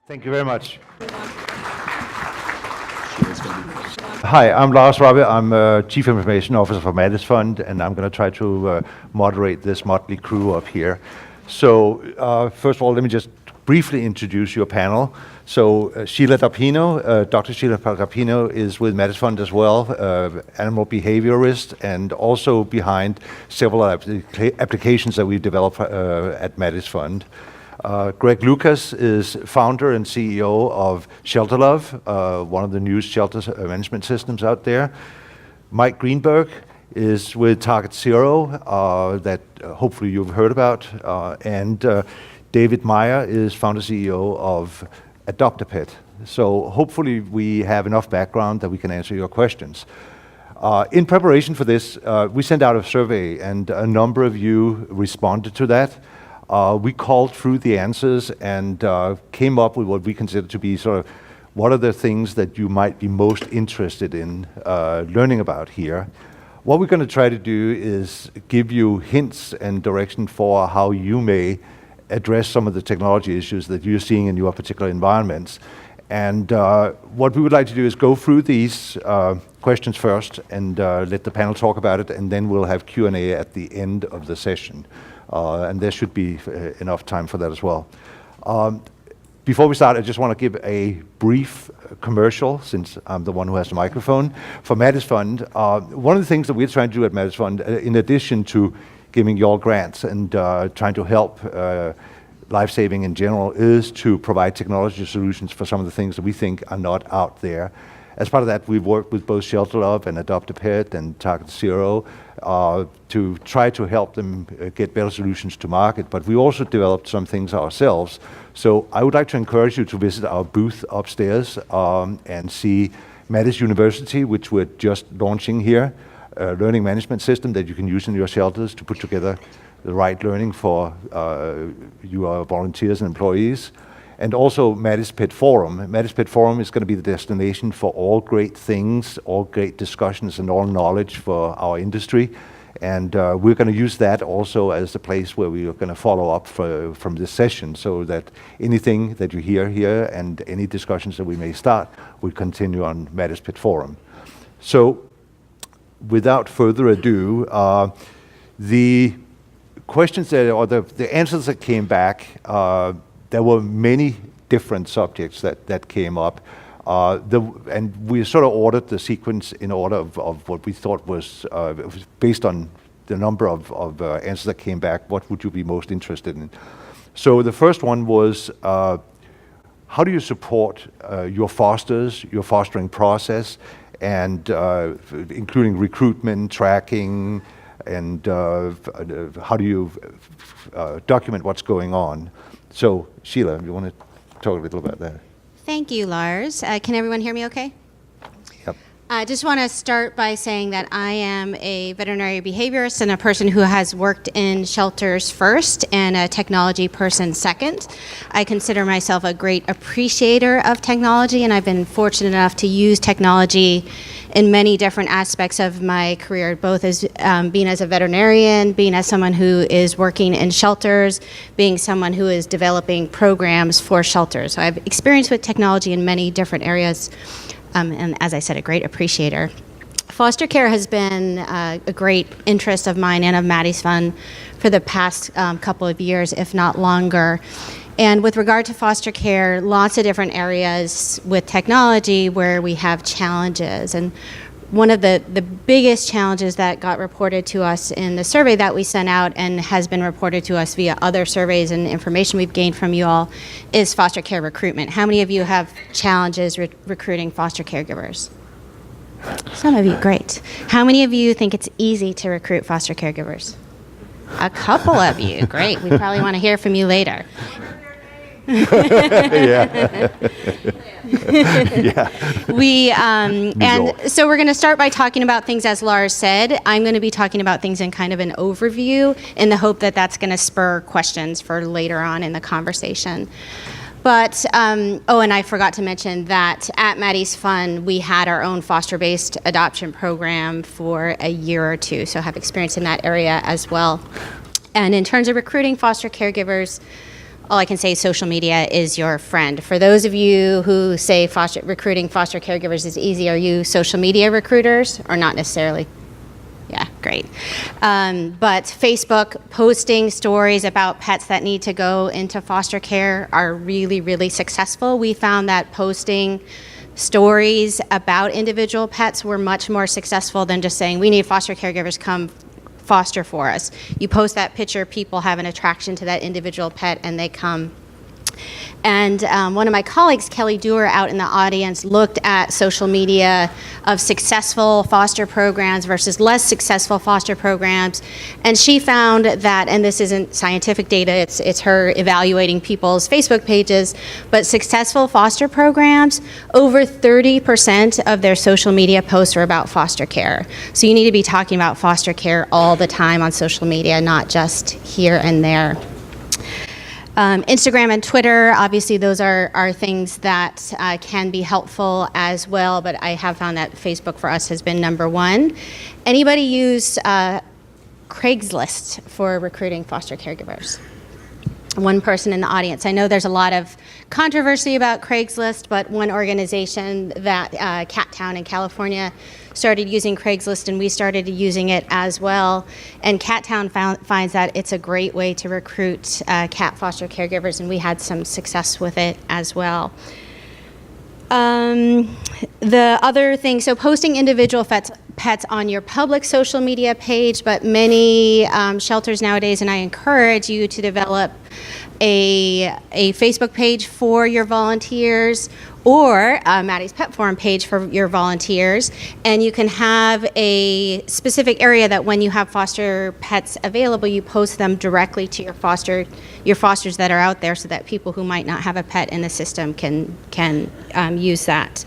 Thank you very much. Hi, I'm Lars Rabbe. I'm Chief Information Officer for Maddie's Fund, and I'm going to try to moderate this motley crew up here. So, first of all, let me just briefly introduce your panel. So, Sheila D'Arpino, Dr. Sheila D'Arpino is with Maddie's Fund as well, animal behaviorist, and also behind several applications that we've developed at Maddie's Fund. Greg Lucas is founder and CEO of ShelterLuv, one of the newest shelter management systems out there. Mike Greenberg is with Target Zero, that hopefully you've heard about, and David Meyer is founder CEO of Adopt-A-Pet. So hopefully we have enough background that we can answer your questions. In preparation for this, we sent out a survey, and a number of you responded to that. We called through the answers and came up with what we consider to be sort of what are the things that you might be most interested in learning about here. What we're going to try to do is give you hints and direction for how you may address some of the technology issues that you're seeing in your particular environments. And what we would like to do is go through these questions first and let the panel talk about it, and then we'll have Q&A at the end of the session. And there should be enough time for that as well. Before we start, I just want to give a brief commercial, since I'm the one who has the microphone, for Maddie's Fund. One of the things that we're trying to do at Maddie's Fund, in addition to giving you all grants and trying to help life-saving in general, is to provide technology solutions for some of the things that we think are not out there. As part of that, we've worked with both ShelterLuv and Adopt-A-Pet and Target Zero to try to help them get better solutions to market, but we also developed some things ourselves. So I would like to encourage you to visit our booth upstairs and see Maddie's University, which we're just launching here, a learning management system that you can use in your shelters to put together the right learning for your volunteers and employees. And also Maddie's Pet Forum. Maddie's Pet Forum is going to be the destination for all great things, all great discussions, and all knowledge for our industry. And we're going to use that also as the place where we are going to follow up from this session, so that anything that you hear here and any discussions that we may start will continue on Maddie's Pet Forum. So without further ado, the questions that, or the answers that came back, there were many different subjects that came up, and we sort of ordered the sequence in order of what we thought was based on the number of answers that came back. What would you be most interested in? So the first one was, how do you support your fostering process, and including recruitment, tracking, and how do you document what's going on? So, Sheila, you want to talk a little about that? Thank you, Lars. Can everyone hear me okay? Yep. I just want to start by saying that I am a veterinary behaviorist and a person who has worked in shelters first and a technology person second. I consider myself a great appreciator of technology, and I've been fortunate enough to use technology in many different aspects of my career, both as being as a veterinarian, being as someone who is working in shelters, being someone who is developing programs for shelters. So I have experience with technology in many different areas, and as I said, a great appreciator. Foster care has been a great interest of mine and of Maddie's Fund for the past couple of years, if not longer. And with regard to foster care, lots of different areas with technology where we have challenges. And one of the biggest challenges that got reported to us in the survey that we sent out and has been reported to us via other surveys and information we've gained from you all is foster care recruitment. How many of you have challenges recruiting foster caregivers? Some of you, great. How many of you think it's easy to recruit foster caregivers? A couple of you, great. We probably want to hear from you later. Yeah. And so we're going to start by talking about things as Lars said. I'm going to be talking about things in kind of an overview in the hope that that's going to spur questions for later on in the conversation. But, and I forgot to mention that at Maddie's Fund, we had our own foster-based adoption program for a year or two, so I have experience in that area as well. And in terms of recruiting foster caregivers, all I can say is social media is your friend. For those of you who say recruiting foster caregivers is easy, are you social media recruiters or not necessarily? Yeah, great. But Facebook posting stories about pets that need to go into foster care are really, really successful. We found that posting stories about individual pets were much more successful than just saying, we need foster caregivers, come foster for us. You post that picture, people have an attraction to that individual pet, and they come. And one of my colleagues, Kelly Dewar, out in the audience, looked at social media of successful foster programs versus less successful foster programs. And she found that, and this isn't scientific data, it's her evaluating people's Facebook pages, but successful foster programs, over 30% of their social media posts are about foster care. So you need to be talking about foster care all the time on social media, not just here and there. Instagram and Twitter, obviously those are things that can be helpful as well, but I have found that Facebook for us has been number one. Anybody use Craigslist for recruiting foster caregivers? One person in the audience. I know there's a lot of controversy about Craigslist, but one organization that Cattaun in California started using Craigslist, and we started using it as well. And Cattaun finds that it's a great way to recruit cat foster caregivers, and we had some success with it as well. The other thing, so posting individual pets on your public social media page, but many shelters nowadays, and I encourage you to develop a Facebook page for your volunteers, or Maddie's Pet Forum page for your volunteers, and you can have a specific area that when you have foster pets available, you post them directly to your fosters that are out there, so that people who might not have a pet in the system can use that.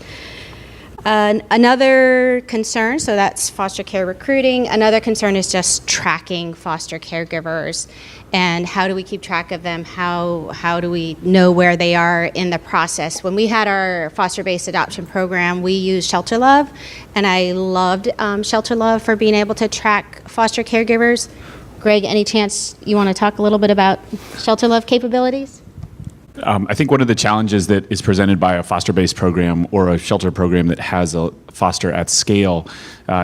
Another concern, so that's foster care recruiting. Another concern is just tracking foster caregivers, and how do we keep track of them? How do we know where they are in the process? When we had our foster-based adoption program, we used ShelterLuv, and I loved ShelterLuv for being able to track foster caregivers. Greg, any chance you want to talk a little bit about ShelterLuv capabilities? I think one of the challenges that is presented by a foster-based program or a shelter program that has a foster at scale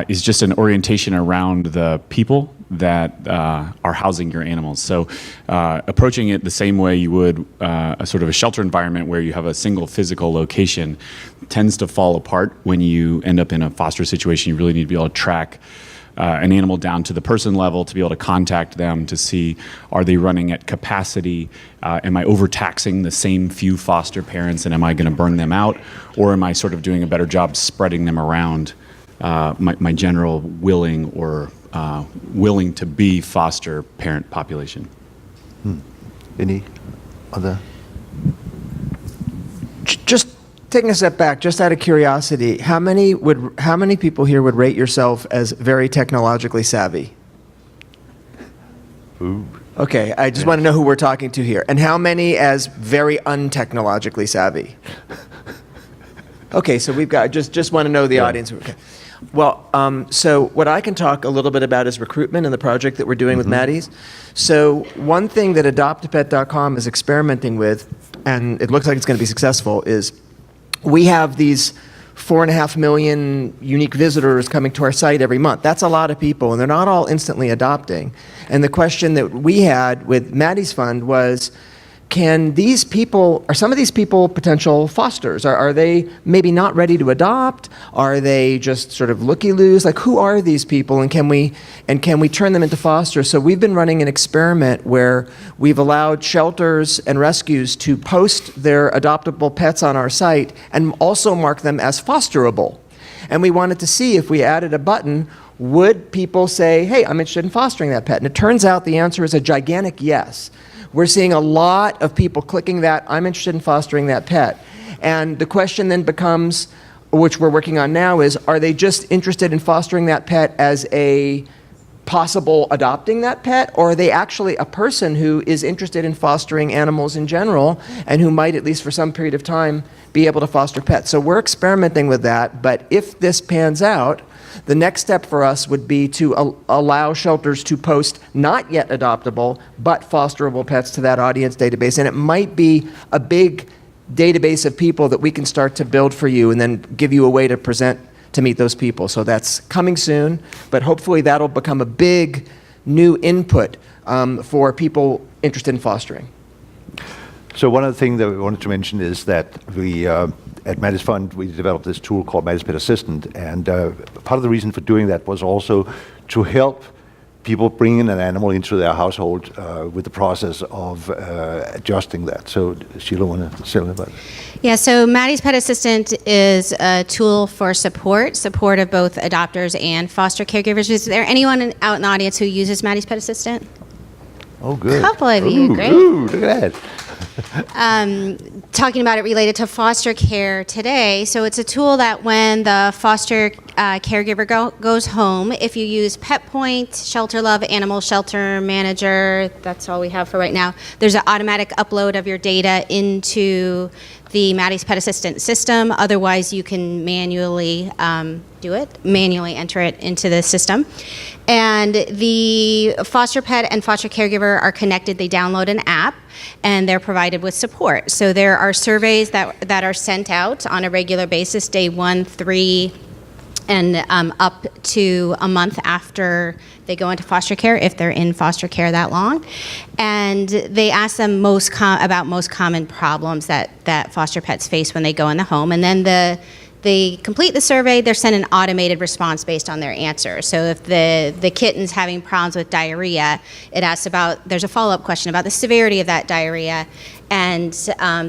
is just an orientation around the people that are housing your animals. So approaching it the same way you would a sort of a shelter environment where you have a single physical location tends to fall apart when you end up in a foster situation. You really need to be able to track an animal down to the person level, to be able to contact them to see, are they running at capacity? Am I overtaxing the same few foster parents, and am I going to burn them out? Or am I sort of doing a better job spreading them around my general willing or willing to be foster parent population? Any other? Just taking a step back, just out of curiosity, how many people here would rate yourself as very technologically savvy? Ooh. Okay, I just want to know who we're talking to here. And how many as very untechnologically savvy? Okay, so we've got, just want to know the audience. Okay. Well, so what I can talk a little bit about is recruitment and the project that we're doing with Maddie's. So one thing that adoptapet.com is experimenting with, and it looks like it's going to be successful, is we have these 4.5 million unique visitors coming to our site every month. That's a lot of people, and they're not all instantly adopting. And the question that we had with Maddie's fund was, are some of these people potential fosters? Are they maybe not ready to adopt? Are they just sort of looky-loos? Like, who are these people, and can we turn them into fosters? So we've been running an experiment where we've allowed shelters and rescues to post their adoptable pets on our site and also mark them as fosterable. And we wanted to see if we added a button, would people say, hey, I'm interested in fostering that pet? And it turns out the answer is a gigantic yes. We're seeing a lot of people clicking that, I'm interested in fostering that pet. And the question then becomes, which we're working on now, is, are they just interested in fostering that pet as a possible adopting that pet, or are they actually a person who is interested in fostering animals in general and who might, at least for some period of time, be able to foster pets? So we're experimenting with that, but if this pans out, the next step for us would be to allow shelters to post not yet adoptable but fosterable pets to that audience database, and it might be a big database of people that we can start to build for you and then give you a way to present to meet those people. So that's coming soon, but hopefully that'll become a big new input for people interested in fostering. So one of the things that we wanted to mention is that we, at Maddie's Fund, we developed this tool called Maddie's Pet Assistant, and part of the reason for doing that was also to help people bring in an animal into their household with the process of adjusting that. So Sheila, want to say a little about it? Yeah, so Maddie's Pet Assistant is a tool for support of both adopters and foster caregivers. Is there anyone out in the audience who uses Maddie's Pet Assistant? Oh, good. A couple of you, great. Ooh, look at that. Talking about it related to foster care today. So it's a tool that when the foster caregiver goes home, if you use PetPoint, ShelterLuv, Animal Shelter Manager, that's all we have for right now, there's an automatic upload of your data into the Maddie's Pet Assistant system. Otherwise, you can manually manually enter it into the system. And the foster pet and foster caregiver are connected. They download an app, and they're provided with support. So there are surveys that are sent out on a regular basis, day 1, 3, and up to a month after they go into foster care, if they're in foster care that long. And they ask them about most common problems that foster pets face when they go in the home. And then they complete the survey, they're sent an automated response based on their answer. So if the kitten's having problems with diarrhea, it asks there's a follow-up question about the severity of that diarrhea, and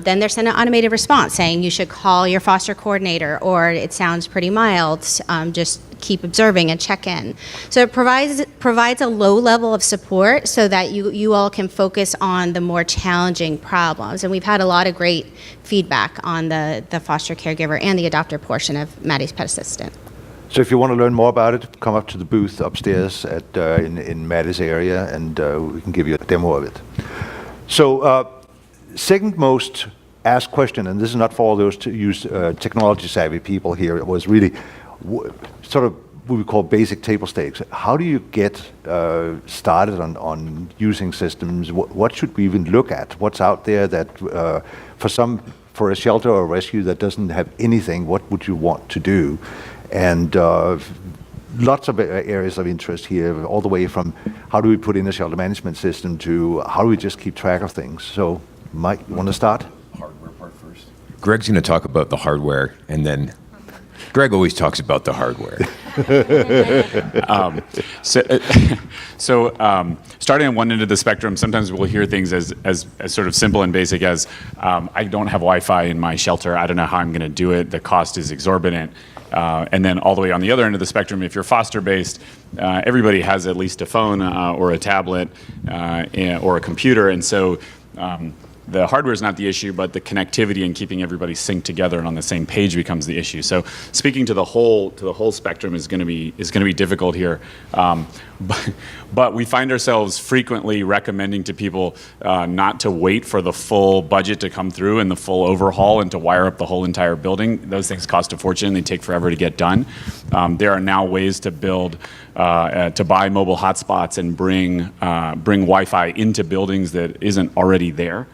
then they're sent an automated response saying you should call your foster coordinator, or it sounds pretty mild, just keep observing and check in. So it provides a low level of support so that you all can focus on the more challenging problems. And we've had a lot of great feedback on the foster caregiver and the adopter portion of Maddie's Pet Assistant. So if you want to learn more about it, come up to the booth upstairs in Maddie's area, and we can give you a demo of it. So second most asked question, and this is not for all those to use technology savvy people here, it was really sort of what we call basic table stakes. How do you get started on using systems? What should we even look at? What's out there that for a shelter or a rescue that doesn't have anything, what would you want to do? And lots of areas of interest here, all the way from how do we put in a shelter management system to how do we just keep track of things. So Mike, you want to start? Hardware part first. Greg's going to talk about the hardware, and then Greg always talks about the hardware. Starting on one end of the spectrum, sometimes we'll hear things as sort of simple and basic as, I don't have Wi-Fi in my shelter, I don't know how I'm going to do it, the cost is exorbitant. And then all the way on the other end of the spectrum, if you're foster-based, everybody has at least a phone or a tablet or a computer, and so the hardware is not the issue, but the connectivity and keeping everybody synced together and on the same page becomes the issue. So speaking to the whole spectrum is going to be difficult here. But we find ourselves frequently recommending to people not to wait for the full budget to come through and the full overhaul and to wire up the whole entire building. Those things cost a fortune. They take forever to get done. There are now ways to build, to buy mobile hotspots and bring Wi-Fi into buildings that isn't already there.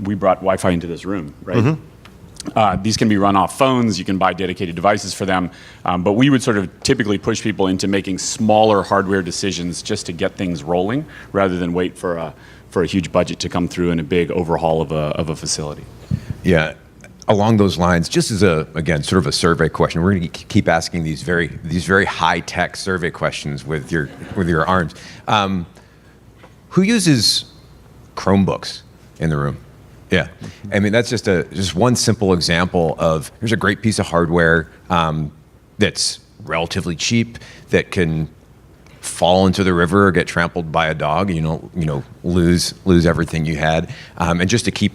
We brought Wi-Fi into this room, right? Mm-hmm. These can be run off phones. You can buy dedicated devices for them. But we would sort of typically push people into making smaller hardware decisions just to get things rolling, rather than wait for a huge budget to come through and a big overhaul of a facility. Yeah. Along those lines, just as again sort of a survey question, we're going to keep asking these very high-tech survey questions with your arms. Who uses Chromebooks in the room? Yeah, I mean that's just one simple example of here's a great piece of hardware that's relatively cheap, that can fall into the river or get trampled by a dog, lose everything you had, and just to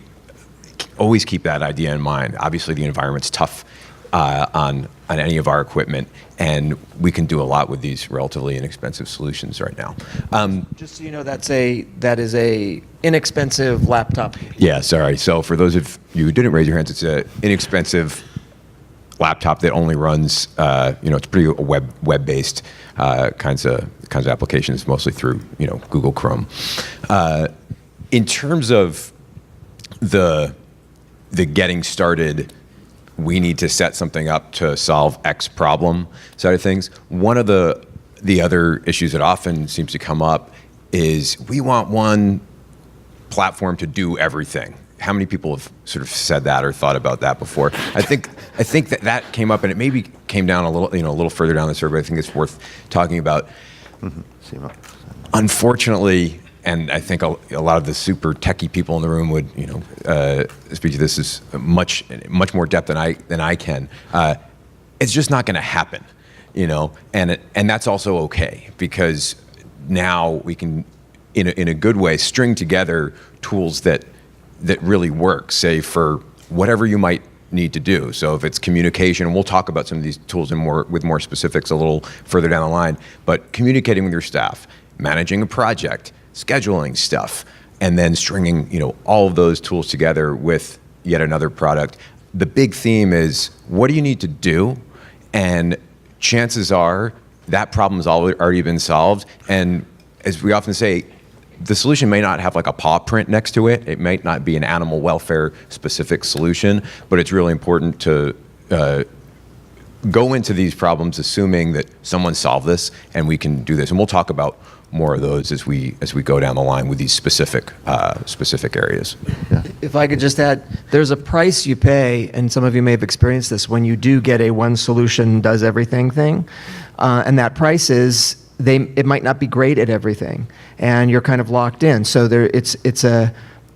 always keep that idea in mind. Obviously, the environment's tough on any of our equipment, and we can do a lot with these relatively inexpensive solutions right now. Just so you know, that is a inexpensive laptop. Yeah, sorry. So for those of you who didn't raise your hands, it's an inexpensive laptop that only runs, it's pretty web-based kinds of applications, mostly through Google Chrome. In terms of the getting started, we need to set something up to solve X problem side of things. One of the other issues that often seems to come up is we want one platform to do everything. How many people have sort of said that or thought about that before? I think that came up, and it maybe came down a little further down the survey. I think it's worth talking about. Unfortunately, and I think a lot of the super techie people in the room would, speak to this as much more depth than I can. It's just not going to happen, and that's also okay, because now we can, in a good way, string together tools that really work, say for whatever you might need to do. So if it's communication, and we'll talk about some of these tools with more specifics a little further down the line, but communicating with your staff, managing a project, scheduling stuff, and then stringing all of those tools together with yet another product. The big theme is, what do you need to do? And chances are that problem's already been solved. And as we often say, the solution may not have like a paw print next to it. It might not be an animal welfare specific solution, but it's really important to go into these problems assuming that someone solved this and we can do this. And we'll talk about more of those as we go down the line with these specific areas. Yeah. If I could just add, there's a price you pay, and some of you may have experienced this, when you do get a one solution does everything thing, and that price is it might not be great at everything, and you're kind of locked in. So it's a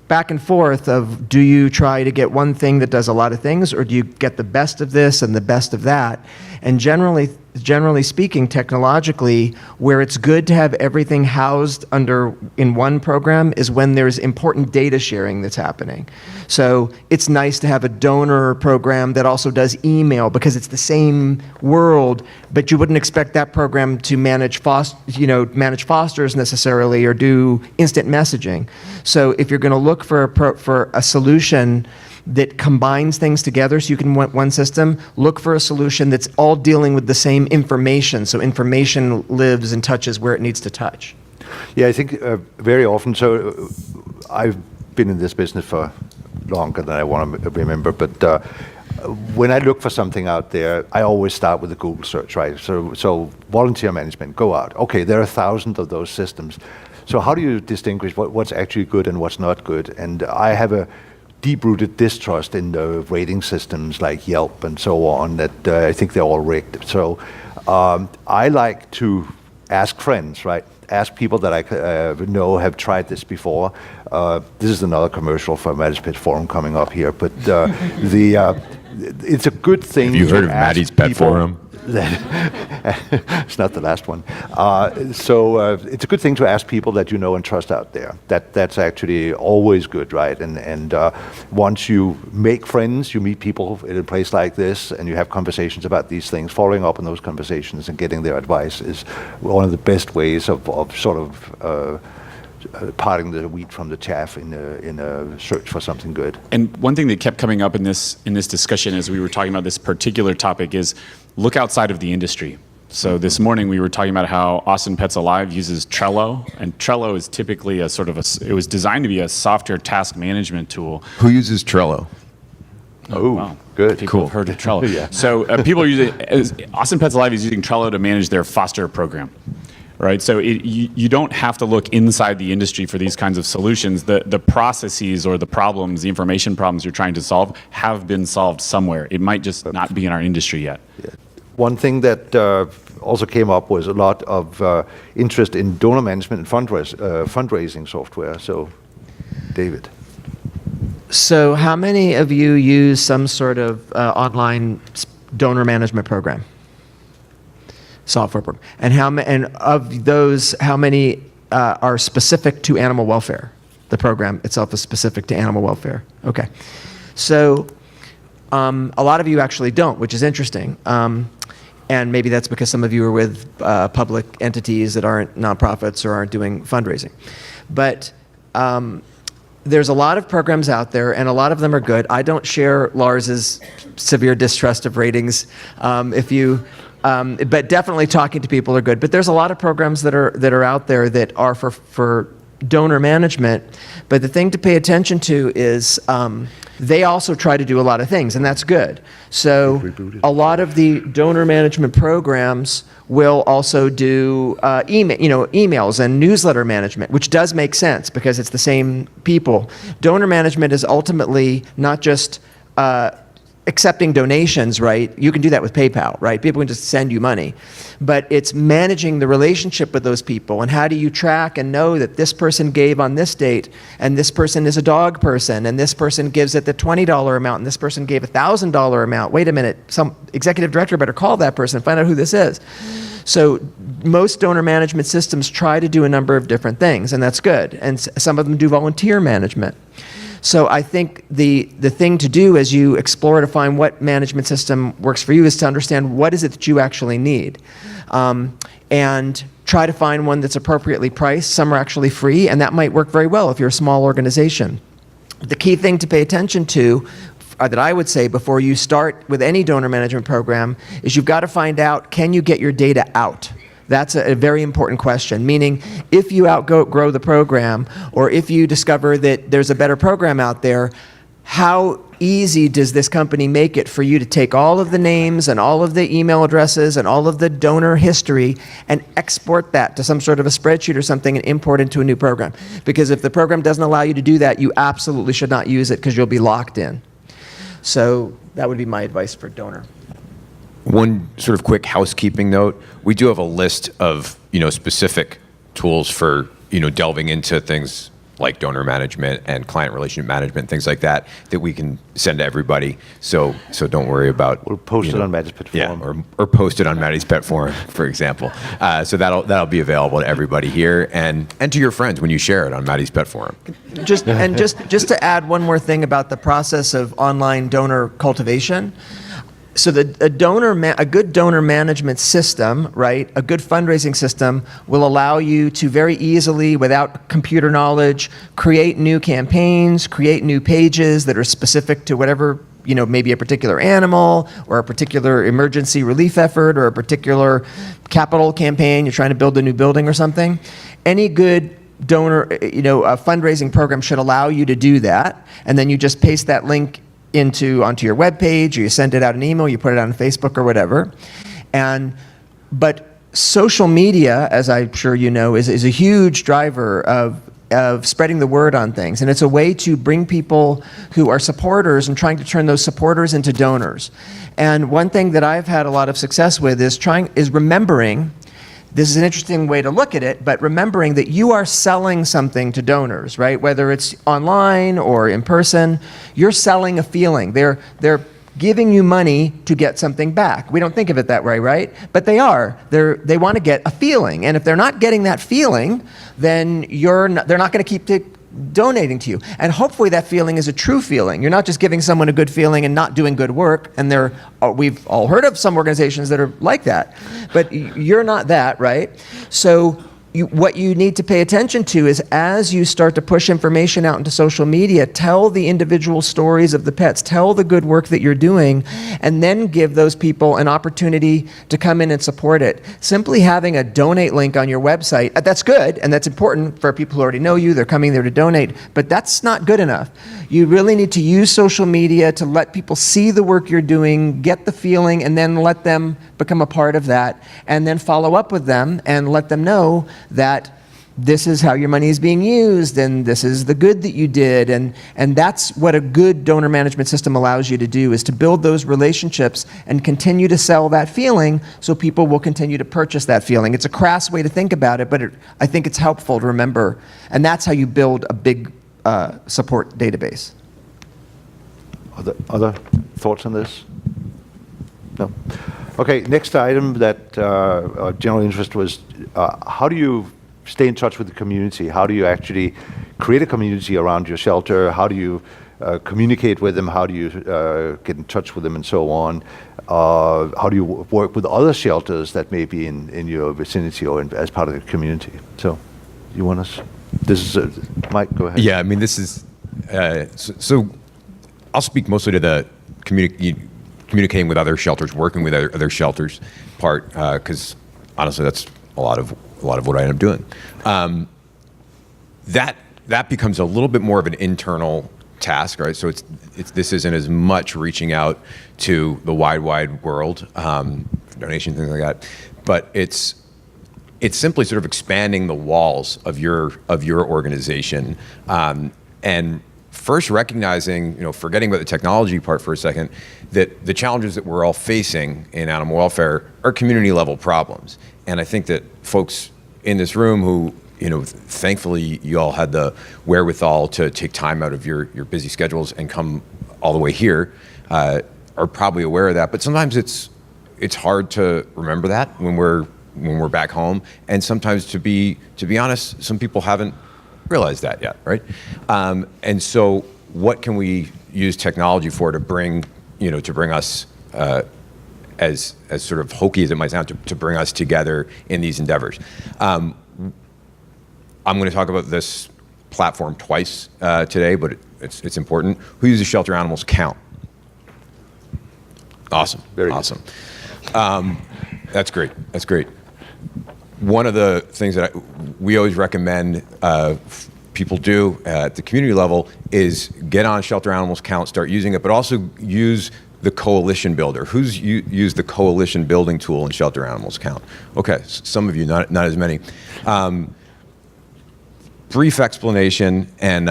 back and forth of, do you try to get one thing that does a lot of things, or do you get the best of this and the best of that? And generally speaking, technologically, where it's good to have everything housed in one program is when there's important data sharing that's happening. So it's nice to have a donor program that also does email, because it's the same world, but you wouldn't expect that program to manage fosters necessarily, or do instant messaging. So if you're going to look for a solution that combines things together so you can want one system, look for a solution that's all dealing with the same information, so information lives and touches where it needs to touch. Yeah, I think very often, so I've been in this business for longer than I want to remember, but when I look for something out there, I always start with a Google search, right? So volunteer management, go out. Okay, there are 1,000 of those systems. So how do you distinguish what's actually good and what's not good? And I have a deep-rooted distrust in the rating systems like Yelp and so on, that I think they're all rigged. So I like to ask friends, right? Ask people that I know have tried this before. This is another commercial for Maddie's Pet Forum coming up here, but it's a good thing. Have you heard of ask Maddie's Pet people Forum? It's not the last one. So it's a good thing to ask people that you know and trust out there. That's actually always good, right? And once you make friends, you meet people in a place like this, and you have conversations about these things. Following up on those conversations and getting their advice is one of the best ways of sort of parting the wheat from the chaff in a search for something good. And one thing that kept coming up in this discussion as we were talking about this particular topic is look outside of the industry. So this morning we were talking about how Austin Pets Alive uses Trello, and Trello is typically it was designed to be a software task management tool. Who uses Trello? Oh, Wow. good. People Cool. have heard of Trello. Yeah. So people are using, Austin Pets Alive is using Trello to manage their foster program. Right, so you don't have to look inside the industry for these kinds of solutions. The processes or the problems, the information problems you're trying to solve have been solved somewhere. It might just not be in our industry yet. Yeah. One thing that also came up was a lot of interest in donor management and fundraising software. So, David. So how many of you use some sort of online donor management program? Software program. And of those, how many are specific to animal welfare? The program itself is specific to animal welfare. Okay. So A lot of you actually don't, which is interesting. And maybe that's because some of you are with public entities that aren't nonprofits or aren't doing fundraising. But there's a lot of programs out there, and a lot of them are good. I don't share Lars's severe distrust of ratings. But definitely talking to people are good. But there's a lot of programs that are out there that are for donor management. But the thing to pay attention to is they also try to do a lot of things, and that's good. So a lot of the donor management programs will also do emails and newsletter management, which does make sense because it's the same people. Donor management is ultimately not just accepting donations, right? You can do that with PayPal, right? People can just send you money. But it's managing the relationship with those people, and how do you track and know that this person gave on this date, and this person is a dog person, and this person gives at the $20 amount, and this person gave $1,000 amount. Wait a minute, some executive director better call that person and find out who this is. So most donor management systems try to do a number of different things, and that's good. And some of them do volunteer management. So I think the thing to do as you explore to find what management system works for you is to understand what is it that you actually need. And try to find one that's appropriately priced. Some are actually free, and that might work very well if you're a small organization. The key thing to pay attention to that I would say before you start with any donor management program is you've got to find out, can you get your data out? That's a very important question, meaning if you outgrow the program, or if you discover that there's a better program out there, how easy does this company make it for you to take all of the names and all of the email addresses and all of the donor history and export that to some sort of a spreadsheet or something and import into a new program? Because if the program doesn't allow you to do that, you absolutely should not use it because you'll be locked in. So that would be my advice for donor. One sort of quick housekeeping note: we do have a list of specific tools for delving into things like donor management and client relationship management, things like that we can send to everybody. So don't worry about. We'll post it on Maddie's Pet Forum. Yeah, or post it on Maddie's Pet Forum, for example. So that'll be available to everybody here and to your friends when you share it on Maddie's Pet Forum. Just to add one more thing about the process of online donor cultivation. So a good donor management system, right, a good fundraising system will allow you to very easily, without computer knowledge, create new campaigns, create new pages that are specific to whatever, maybe a particular animal or a particular emergency relief effort or a particular capital campaign. You're trying to build a new building or something. Any good donor, a fundraising program should allow you to do that, and then you just paste that link onto your web page, or you send it out an email, you put it on Facebook or whatever. But social media, as I'm sure you know, is a huge driver of spreading the word on things. And it's a way to bring people who are supporters and trying to turn those supporters into donors. And one thing that I've had a lot of success with is remembering, this is an interesting way to look at it, but remembering that you are selling something to donors, right? Whether it's online or in person, you're selling a feeling. They're giving you money to get something back. We don't think of it that way, right? But they are. They want to get a feeling, and if they're not getting that feeling, then they're not going to keep donating to you. And hopefully that feeling is a true feeling. You're not just giving someone a good feeling and not doing good work. And we've all heard of some organizations that are like that, but you're not that, right? So what you need to pay attention to is, as you start to push information out into social media, tell the individual stories of the pets, tell the good work that you're doing, and then give those people an opportunity to come in and support it. Simply having a donate link on your website, that's good, and that's important for people who already know you, they're coming there to donate, but that's not good enough. You really need to use social media to let people see the work you're doing, get the feeling, and then let them become a part of that, and then follow up with them and let them know that this is how your money is being used, and this is the good that you did, and that's what a good donor management system allows you to do, is to build those relationships and continue to sell that feeling so people will continue to purchase that feeling. It's a crass way to think about it, but I think it's helpful to remember, and that's how you build a big support database. Other thoughts on this? No. Okay, next item that general interest was, how do you stay in touch with the community? How do you actually create a community around your shelter? How do you communicate with them? How do you get in touch with them and so on? How do you work with other shelters that may be in your vicinity or as part of the community? So you want us, this is, Mike, go ahead. Yeah, I mean, this is, so I'll speak mostly to the communicating with other shelters, working with other shelters part, because honestly, that's a lot of what I end up doing. That becomes a little bit more of an internal task, right? So this isn't as much reaching out to the wide world, donations, things like that, but it's simply sort of expanding the walls of your organization, and first recognizing, forgetting about the technology part for a second, that the challenges that we're all facing in animal welfare are community level problems. And I think that folks in this room who, thankfully you all had the wherewithal to take time out of your busy schedules and come all the way here, are probably aware of that. But sometimes it's hard to remember that when we're back home. And sometimes to be honest, some people haven't realized that yet, right? And so what can we use technology for to bring us, as sort of hokey as it might sound, to bring us together in these endeavors? I'm going to talk about this platform twice today, but it's important. Who uses shelter animals count? Awesome. Very good. Awesome. That's great. That's great. One of the things that we always recommend people do at the community level is get on Shelter Animals Count, start using it, but also use the coalition builder. Who's used the coalition building tool in Shelter Animals Count? Okay, some of you, not as many. Brief explanation, and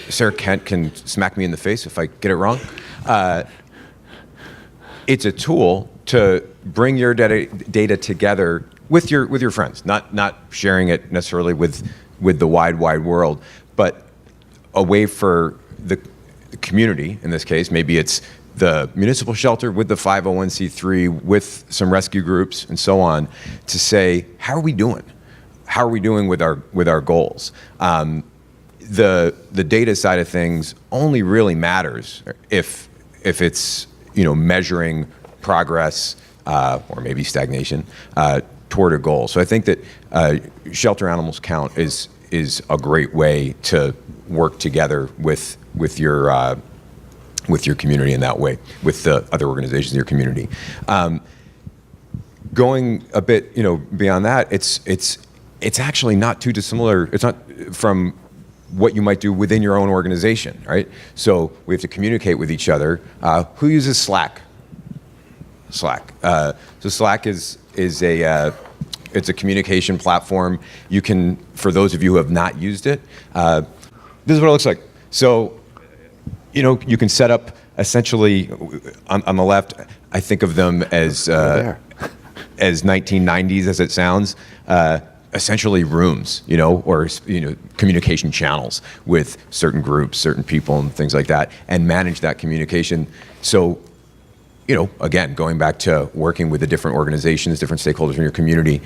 Sarah Kent can smack me in the face if I get it wrong. It's a tool to bring your data together with your friends, not sharing it necessarily with the wide world, but a way for the community, in this case, maybe it's the municipal shelter with the 501c3, with some rescue groups and so on, to say, how are we doing? How are we doing with our goals? The data side of things only really matters if it's measuring progress or maybe stagnation toward a goal. So I think that Shelter Animals Count is a great way to work together with your community in that way, with the other organizations in your community. Going a bit beyond that, it's actually not too dissimilar. It's not from what you might do within your own organization, right? So we have to communicate with each other. Who uses Slack? Slack. So Slack is it's a communication platform. You can, for those of you who have not used it, this is what it looks like. So, you can set up essentially on the left. I think of them as 1990s, as it sounds. Essentially rooms, or communication channels with certain groups, certain people, and things like that, and manage that communication. So, again, going back to working with the different organizations, different stakeholders in your community,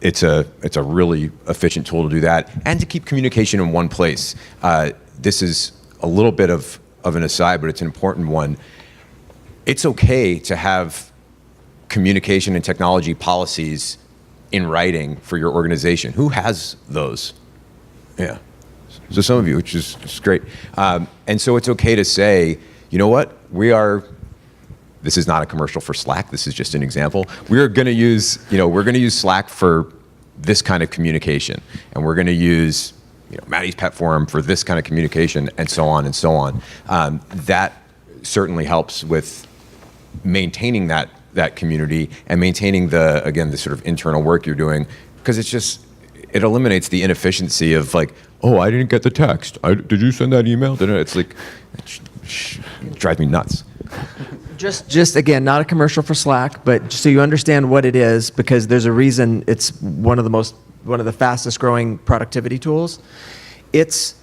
it's a really efficient tool to do that, and to keep communication in one place. This is a little bit of an aside, but it's an important one. It's okay to have communication and technology policies in writing for your organization. Who has those? Yeah. So some of you, which is great. And so it's okay to say, you know what, this is not a commercial for Slack, this is just an example. We're gonna use Slack for this kind of communication. And we're gonna use Maddie's Pet Forum for this kind of communication, and so on and so on. That certainly helps with maintaining that community and maintaining the sort of internal work you're doing, because it eliminates the inefficiency of like, oh, I didn't get the text. Did you send that email? It's like, it drives me nuts. Just again, not a commercial for Slack, but just so you understand what it is, because there's a reason it's one of the fastest growing productivity tools. It's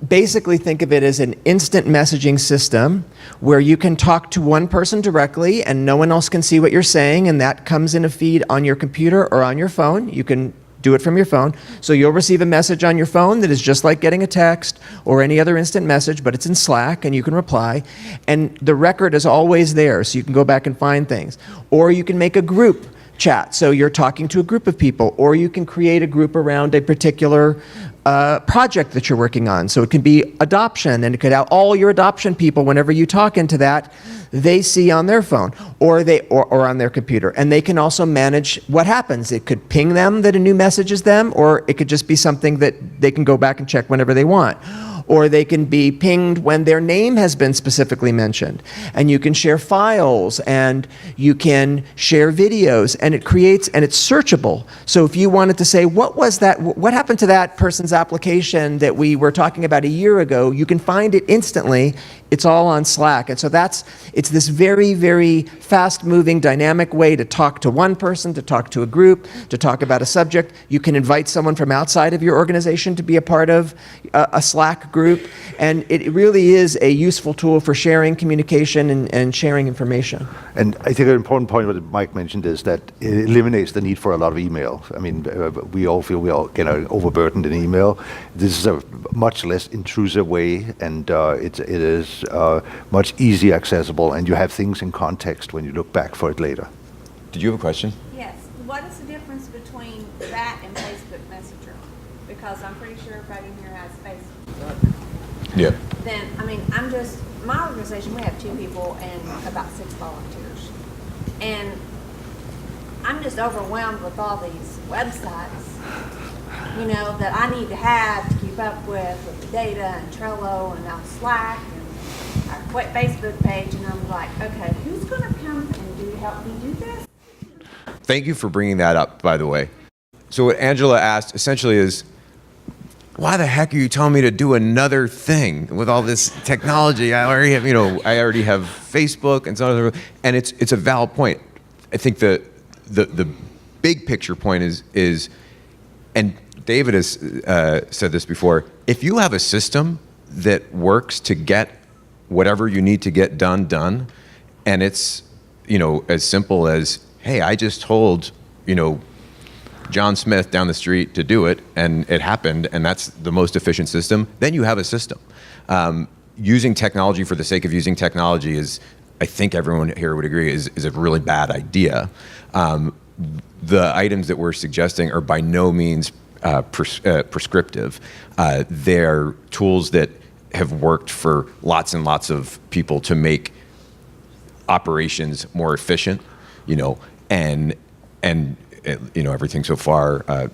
basically, think of it as an instant messaging system where you can talk to one person directly and no one else can see what you're saying, and that comes in a feed on your computer or on your phone. You can do it from your phone. So you'll receive a message on your phone that is just like getting a text or any other instant message, but it's in Slack and you can reply. And the record is always there, so you can go back and find things. Or you can make a group chat, so you're talking to a group of people, or you can create a group around a particular project that you're working on. So it can be adoption, and it could have all your adoption people, whenever you talk into that, they see on their phone or on their computer. And they can also manage what happens. It could ping them that a new message is them, or it could just be something that they can go back and check whenever they want. Or they can be pinged when their name has been specifically mentioned. And you can share files, and you can share videos, and it creates, and it's searchable. So if you wanted to say, what happened to that person's application that we were talking about a year ago, you can find it instantly. It's all on Slack. And so it's this very, very fast-moving, dynamic way to talk to one person, to talk to a group, to talk about a subject. You can invite someone from outside of your organization to be a part of a Slack group. And it really is a useful tool for sharing communication and sharing information. And I think an important point what Mike mentioned is that it eliminates the need for a lot of email. I mean, we all feel we all get overburdened in email. This is a much less intrusive way, and it is much easier accessible, and you have things in context when you look back for it later. Did you have a question? Yes. What is the difference between that and Facebook Messenger? Because I'm pretty sure everybody in here has Facebook. Yeah. Then, I mean, my organization, we have 2 people and about 6 volunteers. And I'm just overwhelmed with all these websites, that I need to have to keep up with the data and Trello and now Slack and our Facebook page. And I'm like, okay, who's going to come and help me do this? Thank you for bringing that up, by the way. So what Angela asked essentially is, why the heck are you telling me to do another thing with all this technology? I already have Facebook and so on. And it's a valid point. I think the big picture point is, and David has said this before, if you have a system that works to get whatever you need to get done, and it's, as simple as, hey, I just told, John Smith down the street to do it, and it happened, and that's the most efficient system, then you have a system. Using technology for the sake of using technology is, I think everyone here would agree, is a really bad idea. The items that we're suggesting are by no means prescriptive. They're tools that have worked for lots and lots of people to make operations more efficient, and everything so far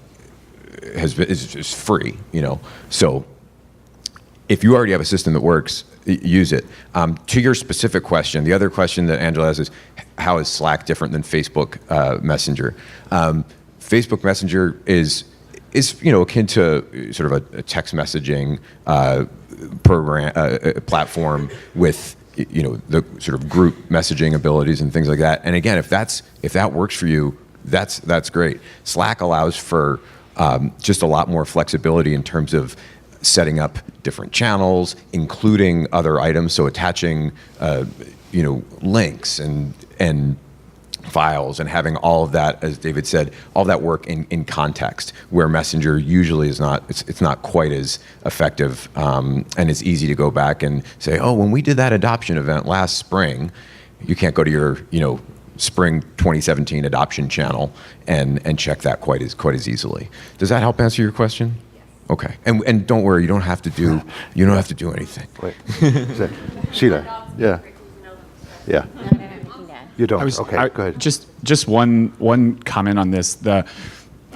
is free, So if you already have a system that works, use it. To your specific question, the other question that Angela has is, how is Slack different than Facebook Messenger? Facebook Messenger is akin to sort of a text messaging platform with the sort of group messaging abilities and things like that. And again, if that works for you, that's great. Slack allows for just a lot more flexibility in terms of setting up different channels, including other items, so attaching links and files, and having all of that, as David said, all that work in context, where Messenger usually is not. It's not quite as effective, and it's easy to go back and say, oh, when we did that adoption event last spring, you can't go to your spring 2017 adoption channel and check that quite as easily. Does that help answer your question? Yes. Okay, and don't worry, you don't have to do anything. Wait. Sheila, yeah. Yeah. You don't. Okay, go ahead. Just one comment on this.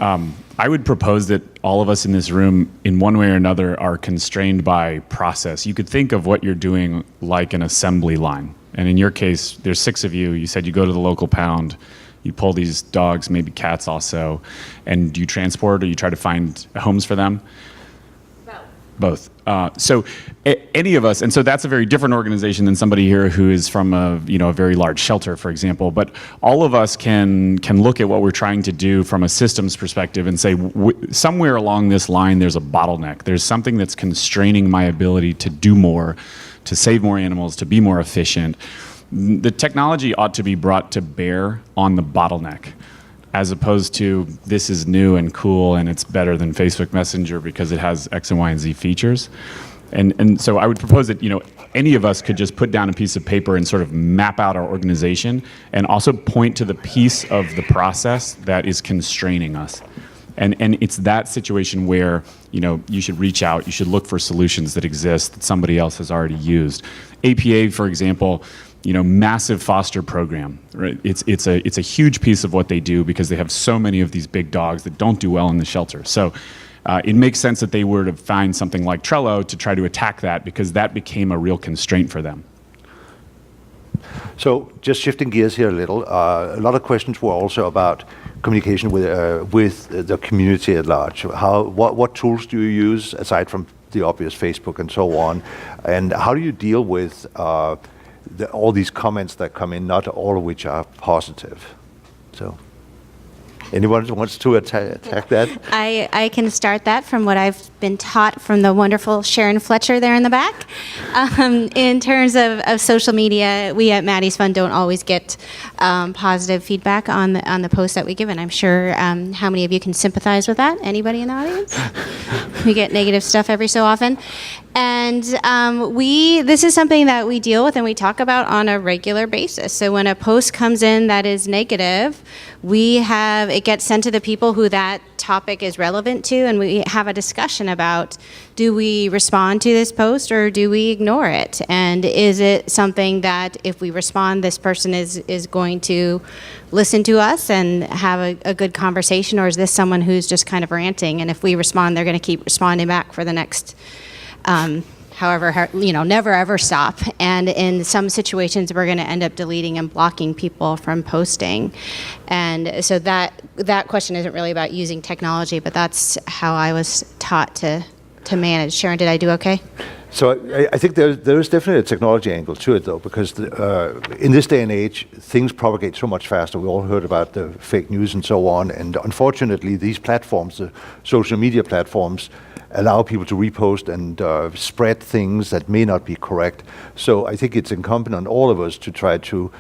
I would propose that all of us in this room, in one way or another, are constrained by process. You could think of what you're doing like an assembly line. And in your case, there's 6 of you. You said you go to the local pound, you pull these dogs, maybe cats also, and do you transport or you try to find homes for them? Both. So any of us, and so that's a very different organization than somebody here who is from a very large shelter, for example. But all of us can look at what we're trying to do from a systems perspective and say, somewhere along this line, there's a bottleneck. There's something that's constraining my ability to do more, to save more animals, to be more efficient. The technology ought to be brought to bear on the bottleneck. as opposed to this is new and cool and it's better than Facebook Messenger because it has X and Y and Z features. And so I would propose that, any of us could just put down a piece of paper and sort of map out our organization and also point to the piece of the process that is constraining us. And it's that situation where, you should reach out, you should look for solutions that exist that somebody else has already used. APA, for example, massive foster program, right? It's a huge piece of what they do because they have so many of these big dogs that don't do well in the shelter. So it makes sense that they were to find something like Trello to try to attack that because that became a real constraint for them. So just shifting gears here a little, a lot of questions were also about communication with the community at large. What tools do you use aside from the obvious Facebook and so on, and how do you deal with all these comments that come in, not all of which are positive? So anyone wants to attack that? I can start that from what I've been taught from the wonderful Sharon Fletcher there in the back. In terms of social media, we at Maddie's Fund don't always get positive feedback on the posts that we give, and I'm sure how many of you can sympathize with that? Anybody in the audience? We get negative stuff every so often. And this is something that we deal with and we talk about on a regular basis. So when a post comes in that is negative, it gets sent to the people who that topic is relevant to, and we have a discussion about, do we respond to this post or do we ignore it? And is it something that if we respond, this person is going to listen to us and have a good conversation, or is this someone who's just kind of ranting, and if we respond, they're going to keep responding back for the next never ever stop. And in some situations, we're going to end up deleting and blocking people from posting. And so that question isn't really about using technology, but that's how I was taught to manage. Sharon, did I do okay? So I think there's definitely a technology angle to it, though, because in this day and age, things propagate so much faster. We all heard about the fake news and so on, and unfortunately, these platforms, the social media platforms, allow people to repost and spread things that may not be correct. So I think it's incumbent on all of us to try to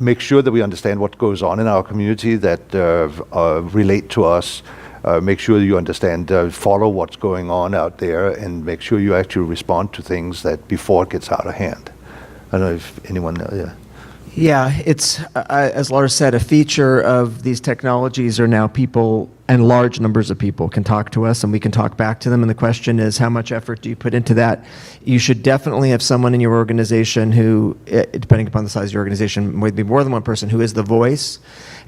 make sure that we understand what goes on in our community that relate to us. Make sure you understand, follow what's going on out there, and make sure you actually respond to things that before it gets out of hand. I don't know if anyone, Yeah, it's, as Lars said, a feature of these technologies are now people, and large numbers of people can talk to us and we can talk back to them. And the question is, how much effort do you put into that? You should definitely have someone in your organization who, depending upon the size of your organization, might be more than one person, who is the voice.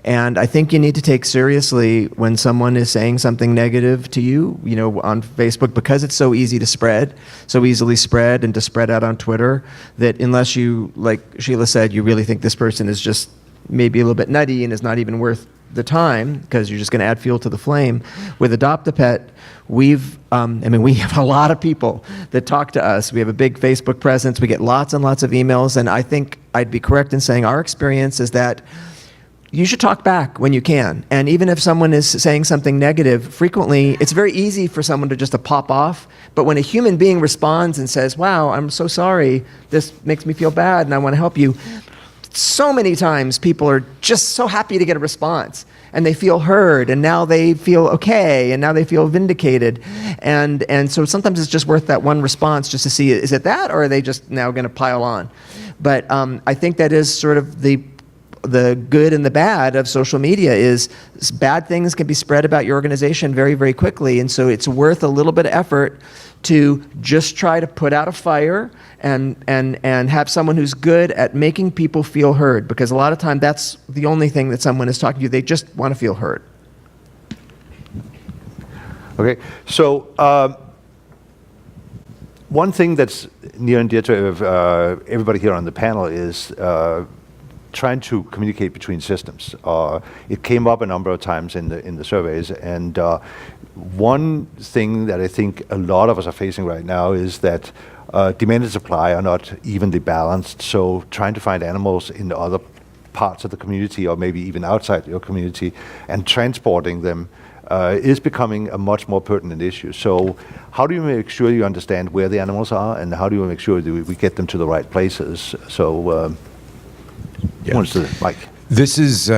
And I think you need to take seriously when someone is saying something negative to you, on Facebook, because it's so easy to spread, so easily spread, and to spread out on Twitter, that unless you, like Sheila said, you really think this person is just maybe a little bit nutty and is not even worth the time, because you're just going to add fuel to the flame. With Adopt a Pet, we have a lot of people that talk to us. We have a big Facebook presence. We get lots and lots of emails, and I think I'd be correct in saying our experience is that you should talk back when you can. And even if someone is saying something negative, frequently it's very easy for someone to just to pop off. But when a human being responds and says, wow, I'm so sorry, this makes me feel bad and I want to help you, so many times people are just so happy to get a response, and they feel heard, and now they feel okay, and now they feel vindicated. And so sometimes it's just worth that one response just to see, is it that, or are they just now going to pile on? But I think that is sort of the good and the bad of social media. Is bad things can be spread about your organization very, very quickly, and so it's worth a little bit of effort to just try to put out a fire and have someone who's good at making people feel heard, because a lot of time that's the only thing that someone is talking to you. They just want to feel heard. Okay, so one thing that's near and dear to everybody here on the panel is trying to communicate between systems. It came up a number of times in the surveys, and one thing that I think a lot of us are facing right now is that demand and supply are not evenly balanced. So trying to find animals in the other parts of the community, or maybe even outside your community, and transporting them is becoming a much more pertinent issue. So how do you make sure you understand where the animals are, and how do you make sure that we get them to the right places? So, Yeah. Mike. This is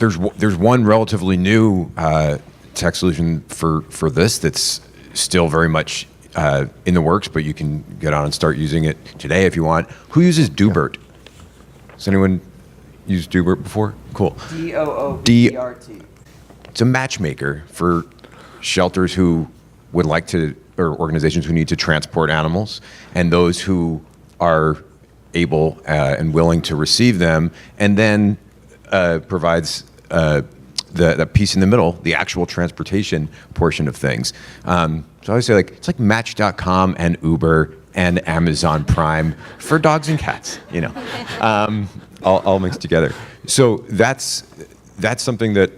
there's one relatively new tech solution for this that's still very much in the works, but you can get on and start using it today if you want. Who uses Doobert? Has anyone used Doobert before? Cool. DOOBERT. It's a matchmaker for shelters who would like to, or organizations who need to transport animals, and those who are able and willing to receive them, and then provides the piece in the middle, the actual transportation portion of things. So I always say, like, it's like Match.com and Uber and Amazon Prime for dogs and cats, you know, all mixed together. So that's something that,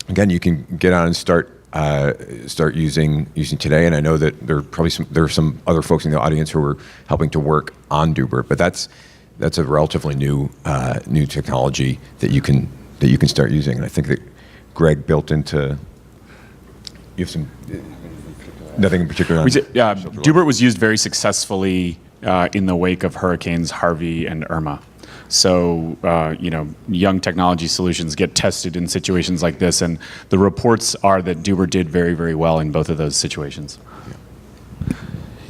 again, you can get on and start using today. And I know that there are some other folks in the audience who are helping to work on Doobert, but that's a relatively new technology that you can start using. And I think that Greg built into, you have some. Nothing in particular. Doobert was used very successfully in the wake of Hurricanes Harvey and Irma. So, young technology solutions get tested in situations like this, and the reports are that Doobert did very, very well in both of those situations.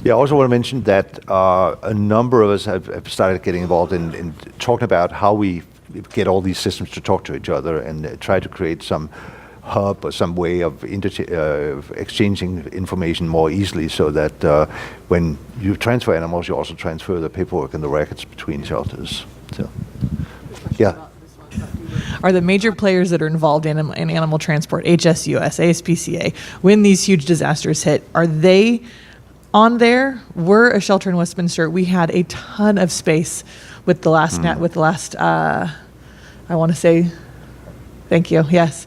Yeah, I also want to mention that a number of us have started getting involved in talking about how we get all these systems to talk to each other and try to create some hub or some way of exchanging information more easily, so that when you transfer animals, you also transfer the paperwork and the records between shelters. So, yeah. Are the major players that are involved in animal transport, HSUS, ASPCA, when these huge disasters hit, are they on there? We're a shelter in Westminster. We had a ton of space with the last I want to say, thank you, yes.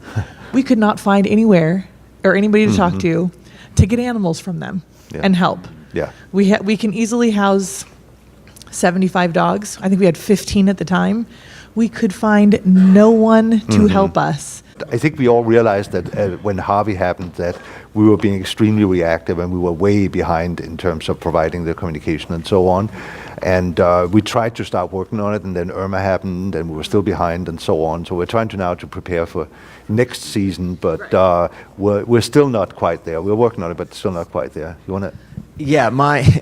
We could not find anywhere or anybody to talk to get animals from them and help. Yeah. We can easily house 75 dogs. I think we had 15 at the time. We could find no one to help us. I think we all realized that when Harvey happened, that we were being extremely reactive and we were way behind in terms of providing the communication and so on. And we tried to start working on it, and then Irma happened, and we were still behind, and so on. So we're trying to now to prepare for next season, but we're still not quite there. We're working on it, but still not quite there. You want to? Yeah,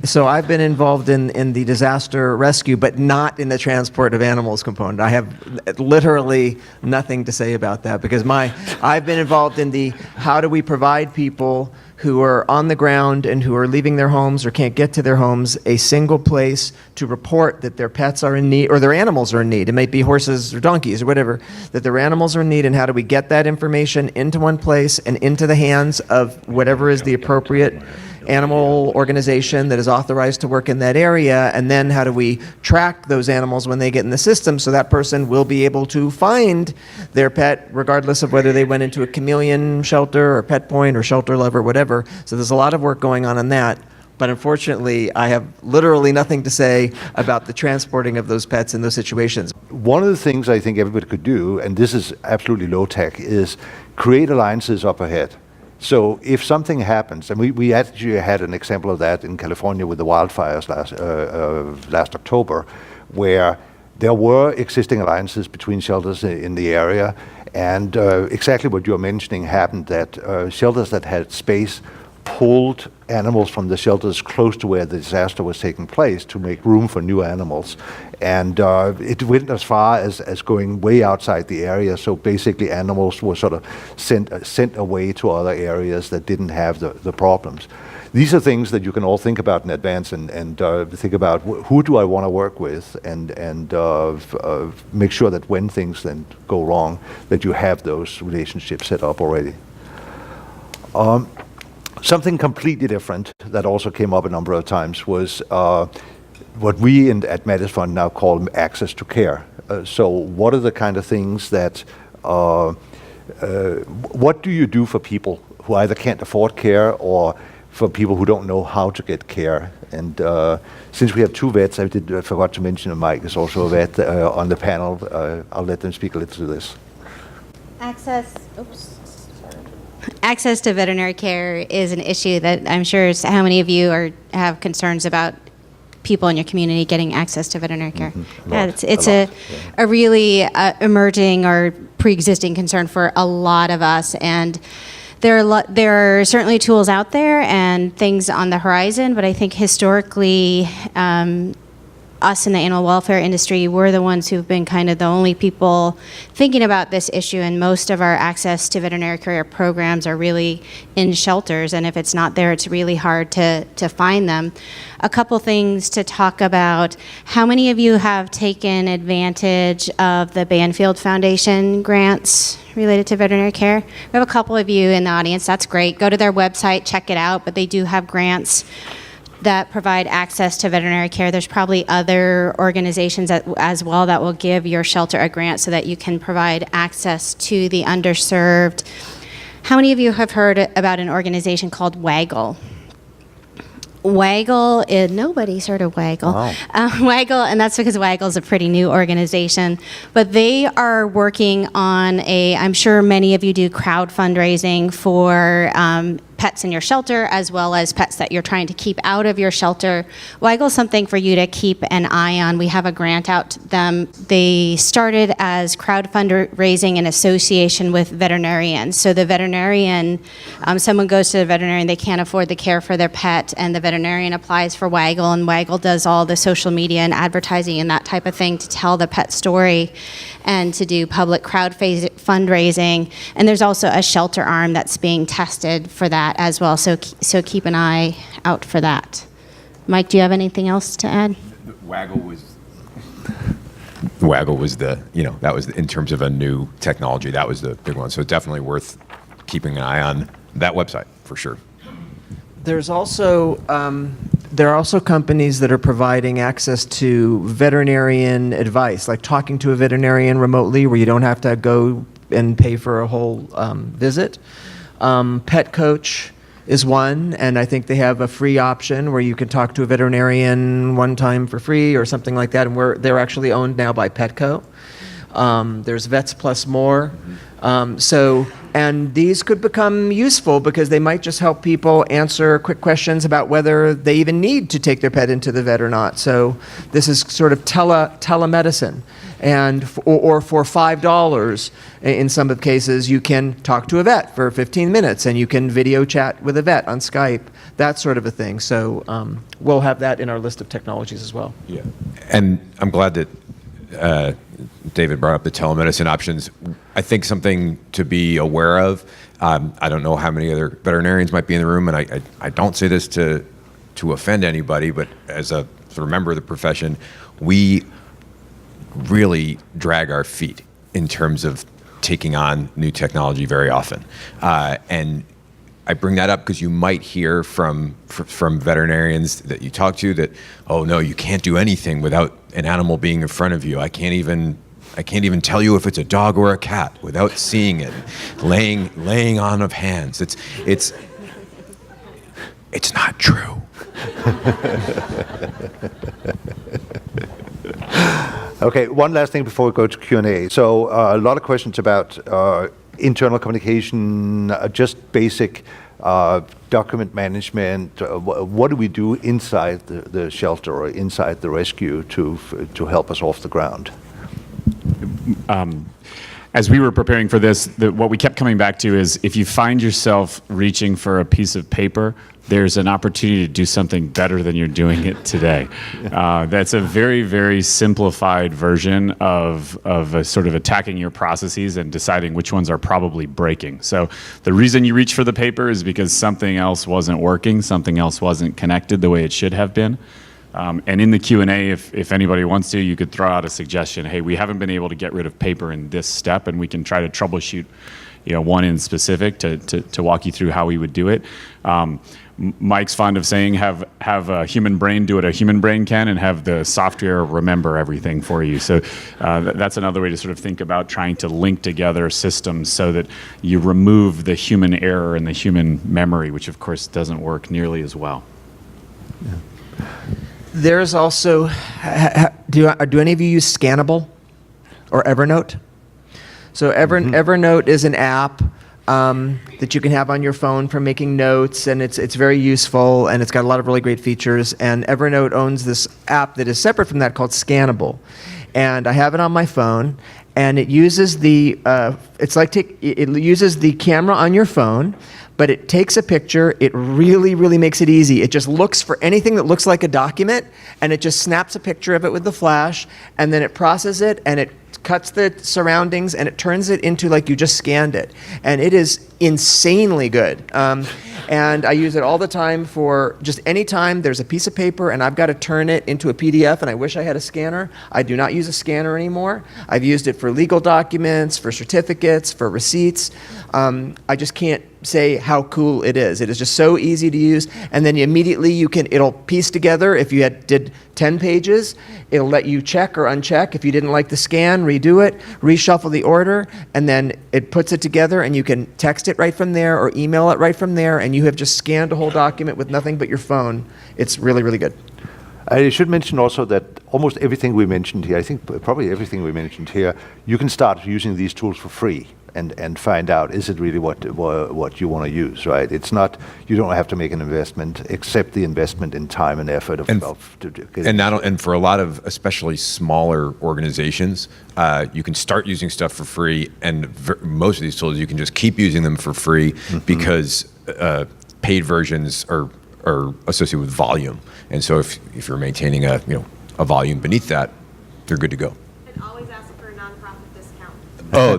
so I've been involved in the disaster rescue, but not in the transport of animals component. I have literally nothing to say about that, because I've been involved in the how do we provide people who are on the ground and who are leaving their homes or can't get to their homes a single place to report that their pets are in need or their animals are in need. It might be horses or donkeys or whatever, that their animals are in need, and how do we get that information into one place and into the hands of whatever is the appropriate animal organization that is authorized to work in that area, and then how do we track those animals when they get in the system so that person will be able to find their pet regardless of whether they went into a chameleon shelter or Pet Point or ShelterLuv or whatever. So there's a lot of work going on that, but unfortunately I have literally nothing to say about the transporting of those pets in those situations. One of the things I think everybody could do, and this is absolutely low tech, is create alliances up ahead. So if something happens, and we actually had an example of that in California with the wildfires last October, where there were existing alliances between shelters in the area, and exactly what you're mentioning happened, that shelters that had space pulled animals from the shelters close to where the disaster was taking place to make room for new animals. And it went as far as going way outside the area, so basically animals were sort of sent away to other areas that didn't have the problems. These are things that you can all think about in advance and think about who do I want to work with, and make sure that when things then go wrong, that you have those relationships set up already. Something completely different that also came up a number of times was what we at Maddie's Fund now call access to care. So what are the kind of things that, what do you do for people who either can't afford care or for people who don't know how to get care? And since we have two vets, I forgot to mention Mike is also a vet on the panel. I'll let them speak a little to this. Access to veterinary care is an issue that I'm sure is how many of you have concerns about people in your community getting access to veterinary care. Yeah, it's a really emerging or pre-existing concern for a lot of us, and there are certainly tools out there and things on the horizon, but I think historically, us in the animal welfare industry, we're the ones who've been kind of the only people thinking about this issue, and most of our access to veterinary care programs are really in shelters, and if it's not there, it's really hard to find them. A couple things to talk about. How many of you have taken advantage of the Banfield Foundation grants related to veterinary care? We have a couple of you in the audience. That's great. Go to their website, check it out, but they do have grants that provide access to veterinary care. There's probably other organizations as well that will give your shelter a grant so that you can provide access to the underserved. How many of you have heard about an organization called Waggle? Waggle is, nobody's heard of Waggle. Wow. Waggle, and that's because Waggle's a pretty new organization, but they are working on I'm sure many of you do crowd fundraising for pets in your shelter, as well as pets that you're trying to keep out of your shelter. Waggle's something for you to keep an eye on. We have a grant out to them. They started as crowd fundraising in association with veterinarians. So the veterinarian, someone goes to the veterinarian, they can't afford the care for their pet, and the veterinarian applies for Waggle, and Waggle does all the social media and advertising and that type of thing to tell the pet story and to do public crowd fundraising. And there's also a shelter arm that's being tested for that as well. So keep an eye out for that. Mike, do you have anything else to add? Waggle was the, that was in terms of a new technology, that was the big one. So definitely worth keeping an eye on that website for sure. There's also there are also companies that are providing access to veterinarian advice, like talking to a veterinarian remotely, where you don't have to go and pay for a whole visit. Pet Coach is one, and I think they have a free option where you can talk to a veterinarian one time for free or something like that, and they're actually owned now by Petco. There's Vets Plus More. And these could become useful because they might just help people answer quick questions about whether they even need to take their pet into the vet or not. So this is sort of telemedicine. And or for $5, in some of the cases, you can talk to a vet for 15 minutes, and you can video chat with a vet on Skype, that sort of a thing. So we'll have that in our list of technologies as well. Yeah. And I'm glad that David brought up the telemedicine options. I think something to be aware of. I don't know how many other veterinarians might be in the room, and I don't say this to offend anybody, but as a sort of member of the profession, we really drag our feet in terms of taking on new technology very often. And I bring that up because you might hear from veterinarians that you talk to that, oh no, you can't do anything without an animal being in front of you. I can't even tell you if it's a dog or a cat without seeing it, laying on of hands. It's not true. Okay, one last thing before we go to Q&A. So a lot of questions about internal communication, just basic document management. What do we do inside the shelter or inside the rescue to help us off the ground? As we were preparing for this, what we kept coming back to is if you find yourself reaching for a piece of paper, there's an opportunity to do something better than you're doing it today. That's a very, very simplified version of a sort of attacking your processes and deciding which ones are probably breaking. So the reason you reach for the paper is because something else wasn't working, something else wasn't connected the way it should have been. And in the Q&A, if anybody wants to, you could throw out a suggestion. Hey, we haven't been able to get rid of paper in this step, and we can try to troubleshoot, one in specific to walk you through how we would do it. Mike's fond of saying, have a human brain do what a human brain can, and have the software remember everything for you. So that's another way to sort of think about trying to link together systems so that you remove the human error and the human memory, which of course doesn't work nearly as well. Yeah. There's also, do any of you use Scannable or Evernote? So Evernote is an app that you can have on your phone for making notes, and it's very useful, and it's got a lot of really great features. And Evernote owns this app that is separate from that called Scannable. And I have it on my phone, and it uses the it uses the camera on your phone, but it takes a picture. It really makes it easy. It just looks for anything that looks like a document, and it just snaps a picture of it with the flash, and then it processes it, and it cuts the surroundings, and it turns it into like you just scanned it. And it is insanely good. And I use it all the time for just any time there's a piece of paper and I've got to turn it into a PDF and I wish I had a scanner. I do not use a scanner anymore. I've used it for legal documents, for certificates, for receipts. I just can't say how cool it is. It is just so easy to use, and then it'll piece together. If you did 10 pages, it'll let you check or uncheck. If you didn't like the scan, redo it, reshuffle the order, and then it puts it together, and you can text it right from there or email it right from there, and you have just scanned a whole document with nothing but your phone. It's really good. I should mention also that almost everything we mentioned here, I think probably everything we mentioned here, you can start using these tools for free and find out, is it really what you want to use, right? It's not, you don't have to make an investment except the investment in time and effort and for a lot of especially smaller organizations, you can start using stuff for free, and most of these tools you can just keep using them for free because paid versions are associated with volume, and so if you're maintaining a volume beneath that, they're good to go. And always ask for a nonprofit discount. Oh,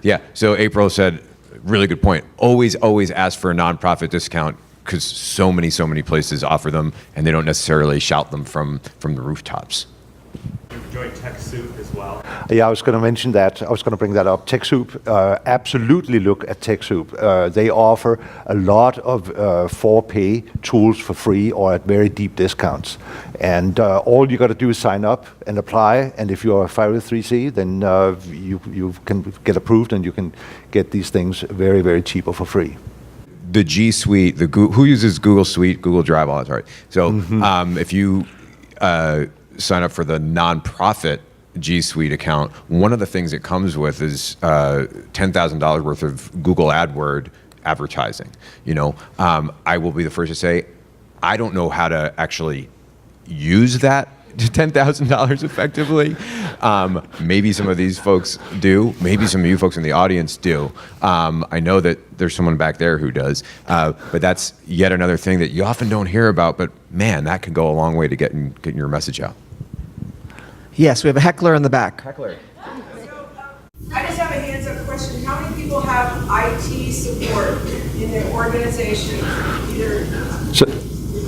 yeah. So April said, really good point. Always ask for a nonprofit discount, because so many places offer them, and they don't necessarily shout them from the rooftops. Enjoy TechSoup as well. Yeah, I was going to mention that. I was going to bring that up. TechSoup, absolutely look at TechSoup. They offer a lot of for-pay tools for free or at very deep discounts. And all you got to do is sign up and apply. And if you're a 503c, then you can get approved and you can get these things very cheap or for free. The G Suite, who uses Google Suite, Google Drive, all that's right. So if you sign up for the nonprofit G Suite account, one of the things it comes with is $10,000 worth of Google AdWord advertising. I will be the first to say, I don't know how to actually use that $10,000 effectively. Maybe some of these folks do. Maybe some of you folks in the audience do. I know that there's someone back there who does. But that's yet another thing that you often don't hear about. But man, that could go a long way to getting your message out. Yes, we have a heckler in the back. So, I just have a hands-up question. How many people have IT support in their organization?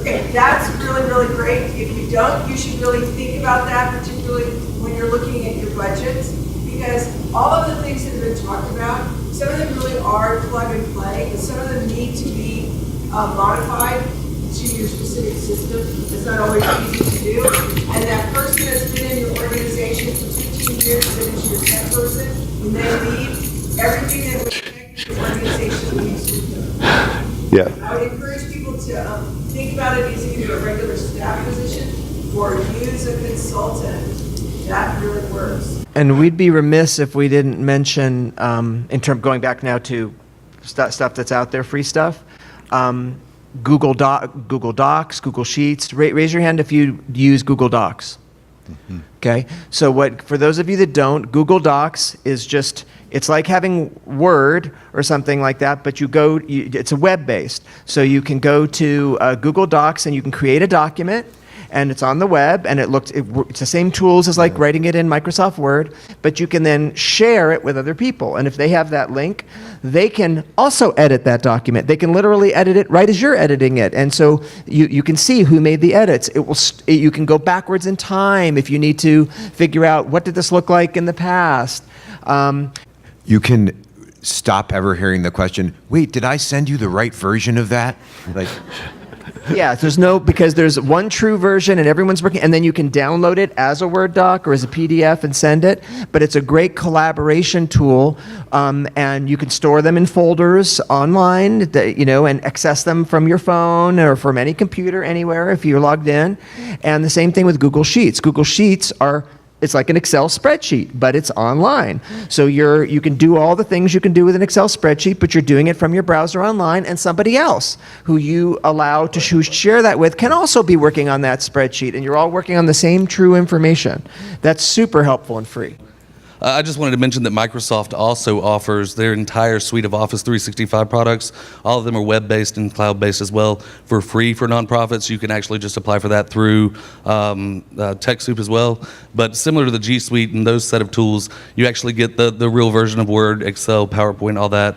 Okay, that's really great. If you don't, you should really think about that, particularly when you're looking at your budgets, because all of the things that have been talked about, some of them really are plug and play, and some of them need to be modified to your specific system. It's not always easy to do. And that person that's been in your organization for 15 years, that is your tech person, when they leave, everything that was connected to the organization needs to go. Yeah. I would encourage people to think about it as either a regular staff position or use a consultant. That really works. And we'd be remiss if we didn't mention, going back now to stuff that's out there, free stuff, Google Docs, Google Sheets. Raise your hand if you use Google Docs. Okay, so for those of you that don't, Google Docs is it's like having Word or something like that, but it's a web-based. So you can go to Google Docs and you can create a document, and it's on the web, and it's the same tools as like writing it in Microsoft Word, but you can then share it with other people. And if they have that link, they can also edit that document. They can literally edit it right as you're editing it. And so you can see who made the edits. You can go backwards in time if you need to figure out what did this look like in the past. You can stop ever hearing the question, wait, did I send you the right version of that? Yeah, because there's one true version and everyone's working, and then you can download it as a Word doc or as a PDF and send it. But it's a great collaboration tool, and you can store them in folders online, and access them from your phone or from any computer anywhere if you're logged in. And the same thing with Google Sheets. Google Sheets it's like an Excel spreadsheet, but it's online. So you can do all the things you can do with an Excel spreadsheet, but you're doing it from your browser online, and somebody else who you allow to share that with can also be working on that spreadsheet, and you're all working on the same true information. That's super helpful and free. I just wanted to mention that Microsoft also offers their entire suite of Office 365 products. All of them are web-based and cloud-based as well for free for nonprofits. You can actually just apply for that through TechSoup as well. But similar to the G Suite and those set of tools, you actually get the real version of Word, Excel, PowerPoint, all that.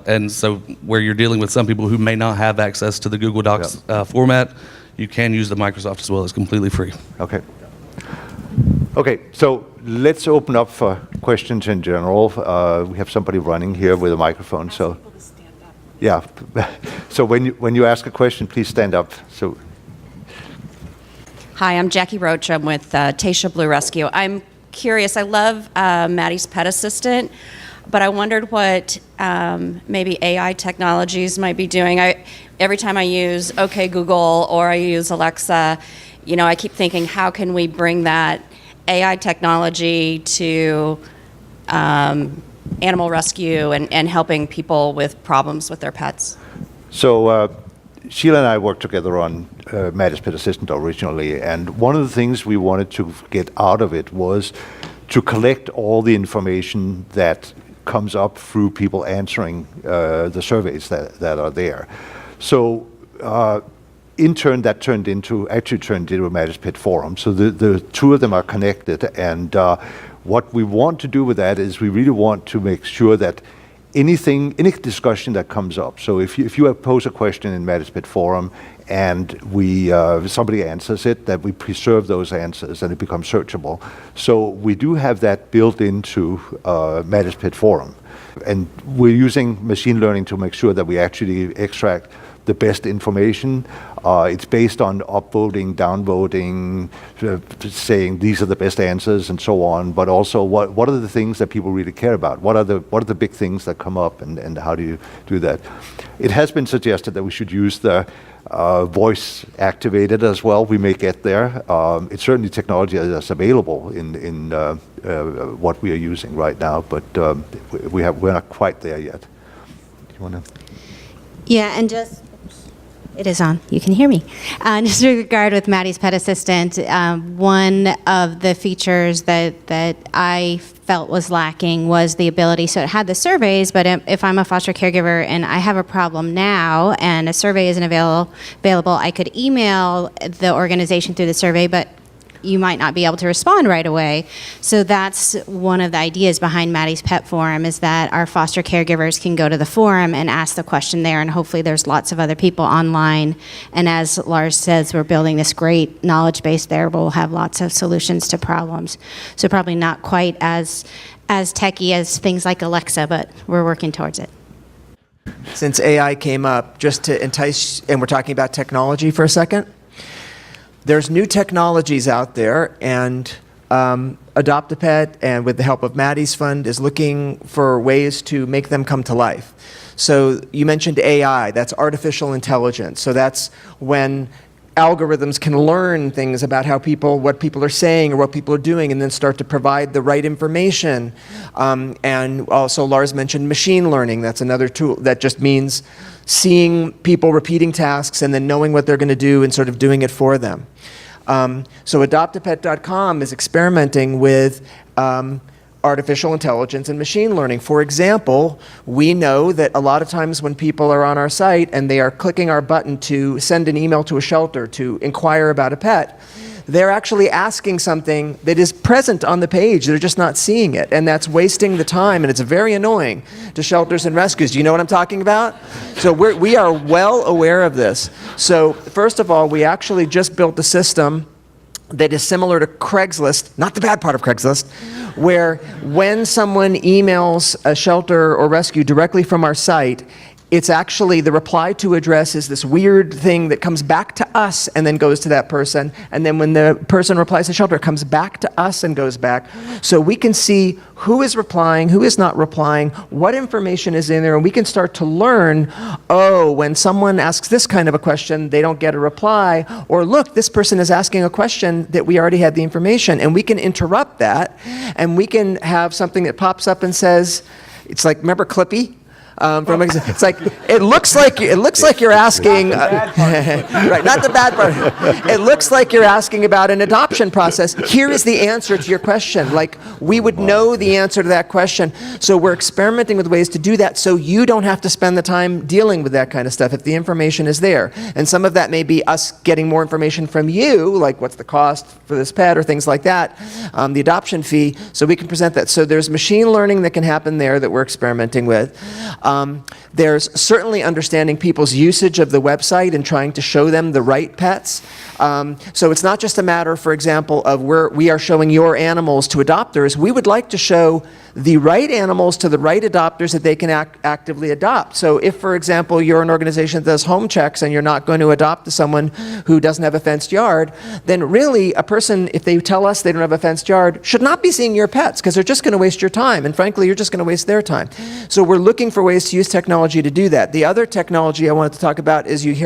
And so where you're dealing with some people who may not have access to the Google Docs format, you can use the Microsoft as well. It's completely free. Okay. Okay, so let's open up for questions in general. We have somebody running here with a microphone, so. Yeah, so when you ask a question, please stand up. So. Hi, I'm Jackie Roach. I'm with Tasha Blue Rescue. I'm curious. I love Maddie's pet assistant, but I wondered what maybe AI technologies might be doing. Every time I use OK Google or I use Alexa, I keep thinking, how can we bring that AI technology to animal rescue and helping people with problems with their pets? So Sheila and I worked together on Maddie's Pet Assistant originally, and one of the things we wanted to get out of it was to collect all the information that comes up through people answering the surveys that are there. So in turn, that turned into a Maddie's Pet Forum. So the two of them are connected, and what we want to do with that is we really want to make sure that any discussion that comes up, so if you pose a question in Maddie's Pet Forum and somebody answers it, that we preserve those answers and it becomes searchable. So we do have that built into Maddie's Pet Forum. And we're using machine learning to make sure that we actually extract the best information. It's based on upvoting, downvoting, saying these are the best answers and so on, but also what are the things that people really care about? What are the big things that come up, and how do you do that? It has been suggested that we should use the voice activated as well. We may get there. It's certainly technology that's available in what we are using right now, but we're not quite there yet. Do you want to? Yeah, and just, it is on. You can hear me. Just with regard with Maddie's Pet Assistant, one of the features that I felt was lacking was the ability, so it had the surveys, but if I'm a foster caregiver and I have a problem now and a survey isn't available, I could email the organization through the survey, but you might not be able to respond right away. So that's one of the ideas behind Maddie's Pet Forum, is that our foster caregivers can go to the forum and ask the question there, and hopefully there's lots of other people online. And as Lars says, we're building this great knowledge base there. We'll have lots of solutions to problems. So probably not quite as techy as things like Alexa, but we're working towards it. Since AI came up, just to entice, and we're talking about technology for a second, there's new technologies out there, and Adopt a Pet, and with the help of Maddie's Fund, is looking for ways to make them come to life. So you mentioned AI, that's artificial intelligence. So that's when algorithms can learn things about what people are saying or what people are doing, and then start to provide the right information. And also Lars mentioned machine learning. That's another tool that just means seeing people repeating tasks and then knowing what they're going to do and sort of doing it for them. So adoptapet.com is experimenting with artificial intelligence and machine learning. For example, we know that a lot of times when people are on our site and they are clicking our button to send an email to a shelter to inquire about a pet, they're actually asking something that is present on the page. They're just not seeing it, and that's wasting the time, and it's very annoying to shelters and rescues. Do you know what I'm talking about? So we are well aware of this. So first of all, we actually just built a system that is similar to Craigslist, not the bad part of Craigslist, where when someone emails a shelter or rescue directly from our site, it's actually the reply to address is this weird thing that comes back to us and then goes to that person. And then when the person replies to shelter, it comes back to us and goes back. So we can see who is replying, who is not replying, what information is in there, and we can start to learn, oh, when someone asks this kind of a question, they don't get a reply, or look, this person is asking a question that we already had the information, and we can interrupt that, and we can have something that pops up and says, it's like, remember Clippy? It's like it looks like you're asking right, not the bad part. It looks like you're asking about an adoption process. Here is the answer to your question. Like, we would know the answer to that question. So we're experimenting with ways to do that so you don't have to spend the time dealing with that kind of stuff if the information is there. And some of that may be us getting more information from you, like what's the cost for this pet or things like that, the adoption fee, so we can present that. So there's machine learning that can happen there that we're experimenting with. There's certainly understanding people's usage of the website and trying to show them the right pets. So it's not just a matter, for example, of where we are showing your animals to adopters. We would like to show the right animals to the right adopters that they can actively adopt. So if, for example, you're an organization that does home checks and you're not going to adopt someone who doesn't have a fenced yard, then really a person, if they tell us they don't have a fenced yard, should not be seeing your pets because they're just going to waste your time. And frankly, you're just going to waste their time. So we're looking for ways to use technology to do that. The other technology I wanted to talk about is you've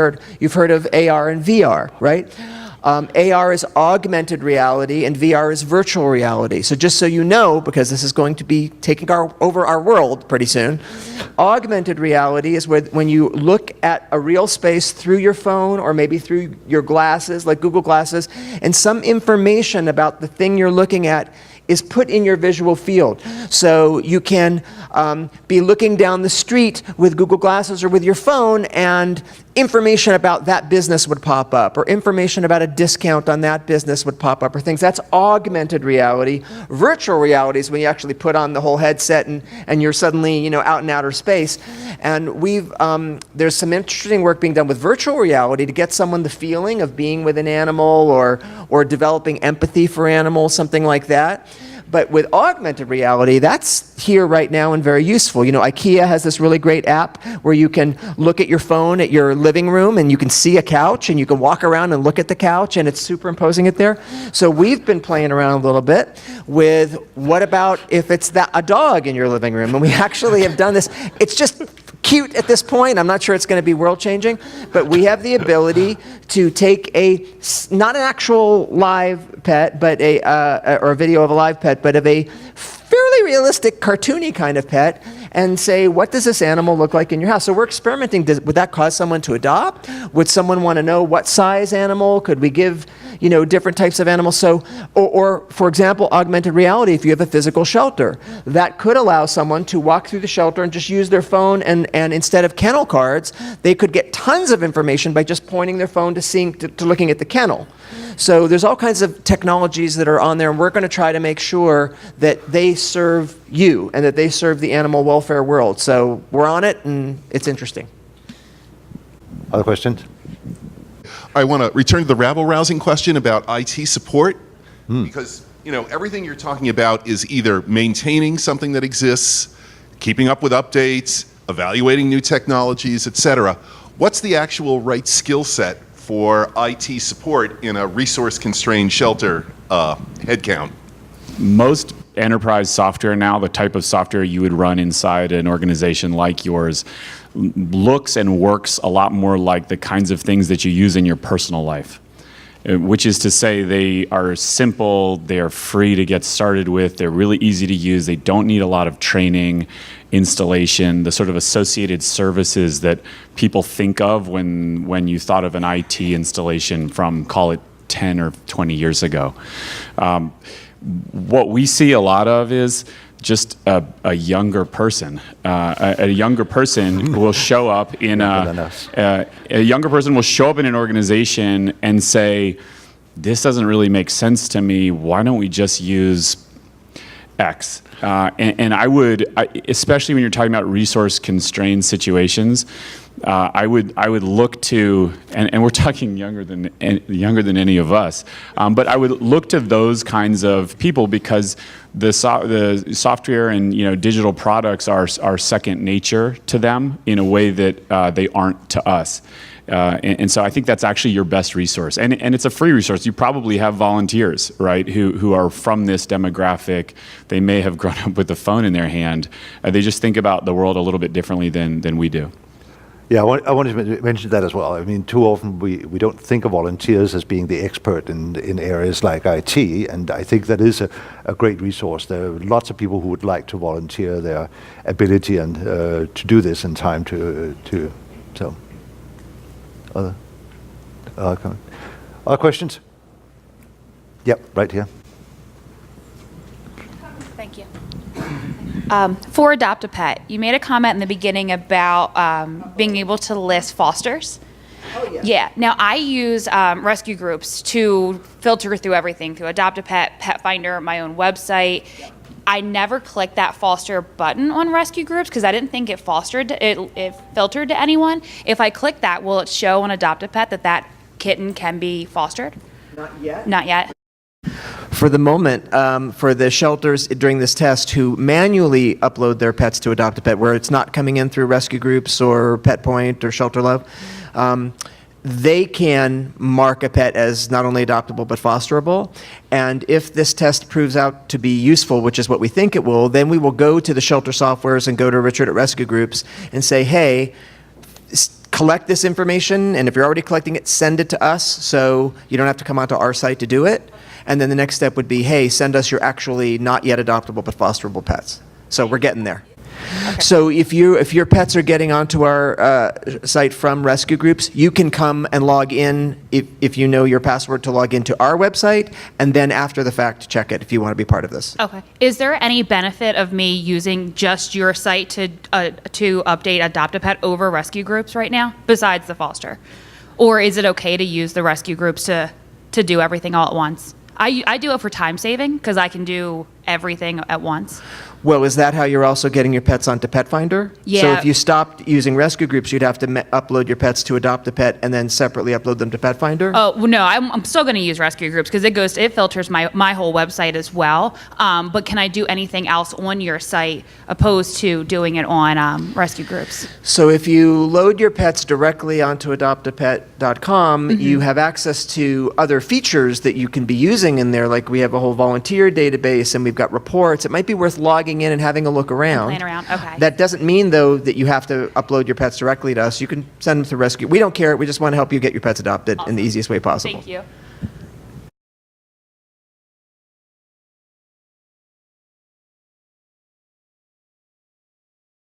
heard of AR and VR, right? AR is augmented reality and VR is virtual reality. So just so you know, because this is going to be taking over our world pretty soon, augmented reality is when you look at a real space through your phone or maybe through your glasses, like Google Glasses, and some information about the thing you're looking at is put in your visual field. So you can be looking down the street with Google Glasses or with your phone, and information about that business would pop up, or information about a discount on that business would pop up, or things. That's augmented reality. Virtual reality is when you actually put on the whole headset and you're suddenly, out in outer space. And there's some interesting work being done with virtual reality to get someone the feeling of being with an animal or developing empathy for animals, something like that. But with augmented reality, that's here right now and very useful. IKEA has this really great app where you can look at your phone at your living room and you can see a couch and you can walk around and look at the couch and it's superimposing it there. So we've been playing around a little bit with what about if it's a dog in your living room? And we actually have done this. It's just cute at this point. I'm not sure it's going to be world-changing, but we have the ability to take not an actual live pet, but or a video of a live pet, but of a fairly realistic, cartoony kind of pet, and say, what does this animal look like in your house? So we're experimenting. Would that cause someone to adopt? Would someone want to know what size animal? Could we give, different types of animals? So, or for example, augmented reality, if you have a physical shelter, that could allow someone to walk through the shelter and just use their phone, and instead of kennel cards, they could get tons of information by just pointing their phone to looking at the kennel. So there's all kinds of technologies that are on there, and we're going to try to make sure that they serve you and that they serve the animal welfare world. So we're on it, and it's interesting. Other questions? I want to return to the rabble-rousing question about IT support, because everything you're talking about is either maintaining something that exists, keeping up with updates, evaluating new technologies, etc. What's the actual right skill set for IT support in a resource-constrained shelter headcount? Most enterprise software now, the type of software you would run inside an organization like yours, looks and works a lot more like the kinds of things that you use in your personal life, which is to say they are simple, they are free to get started with, they're really easy to use, they don't need a lot of training, installation, the sort of associated services that people think of when you thought of an IT installation from, call it 10 or 20 years ago. What we see a lot of is just a younger person. A younger person will show up in a younger person will show up in an organization and say, "This doesn't really make sense to me. Why don't we just use X?" And I would, especially when you're talking about resource-constrained situations, I would look to, and we're talking younger than any of us, but I would look to those kinds of people because the software and digital products are second nature to them in a way that they aren't to us. And so I think that's actually your best resource. And it's a free resource. You probably have volunteers, right, who are from this demographic. They may have grown up with a phone in their hand. They just think about the world a little bit differently than we do. Yeah, I wanted to mention that as well. I mean, too often we don't think of volunteers as being the expert in areas like IT, and I think that is a great resource. There are lots of people who would like to volunteer their ability and to do this in time to so. Other questions? Yep, right here. Thank you. For Adopt a Pet, you made a comment in the beginning about being able to list fosters. Oh, yeah. Yeah. Now, I use rescue groups to filter through everything, through Adopt a Pet, Pet Finder, my own website. I never clicked that foster button on rescue groups because I didn't think it filtered to anyone. If I click that, will it show on Adopt a Pet that kitten can be fostered? Not yet. Not yet. For the moment, for the shelters during this test who manually upload their pets to Adopt a Pet, where it's not coming in through rescue groups or Pet Point or ShelterLuv, they can mark a pet as not only adoptable but fosterable. And if this test proves out to be useful, which is what we think it will, then we will go to the shelter softwares and go to Richard at rescue groups and say, hey, collect this information, and if you're already collecting it, send it to us so you don't have to come onto our site to do it. And then the next step would be, hey, send us your actually not yet adoptable but fosterable pets. So we're getting there. Okay. So if your pets are getting onto our site from rescue groups, you can come and log in if you know your password to log into our website, and then after the fact, check it if you want to be part of this. Okay. Is there any benefit of me using just your site to update Adopt a Pet over rescue groups right now, besides the foster? Or is it okay to use the rescue groups to do everything all at once? I do it for time saving because I can do everything at once. Well, is that how you're also getting your pets onto Pet Finder? Yeah. So if you stopped using rescue groups, you'd have to upload your pets to Adopt a Pet and then separately upload them to Pet Finder? Oh, well, no, I'm still going to use rescue groups because it filters my whole website as well. But can I do anything else on your site opposed to doing it on rescue groups? So if you load your pets directly onto adoptapet.com, you have access to other features that you can be using in there. Like we have a whole volunteer database and we've got reports. It might be worth logging in and having a look around. Playing around, okay. That doesn't mean, though, that you have to upload your pets directly to us. You can send them to rescue. We don't care. We just want to help you get your pets adopted in the easiest way possible. Thank you.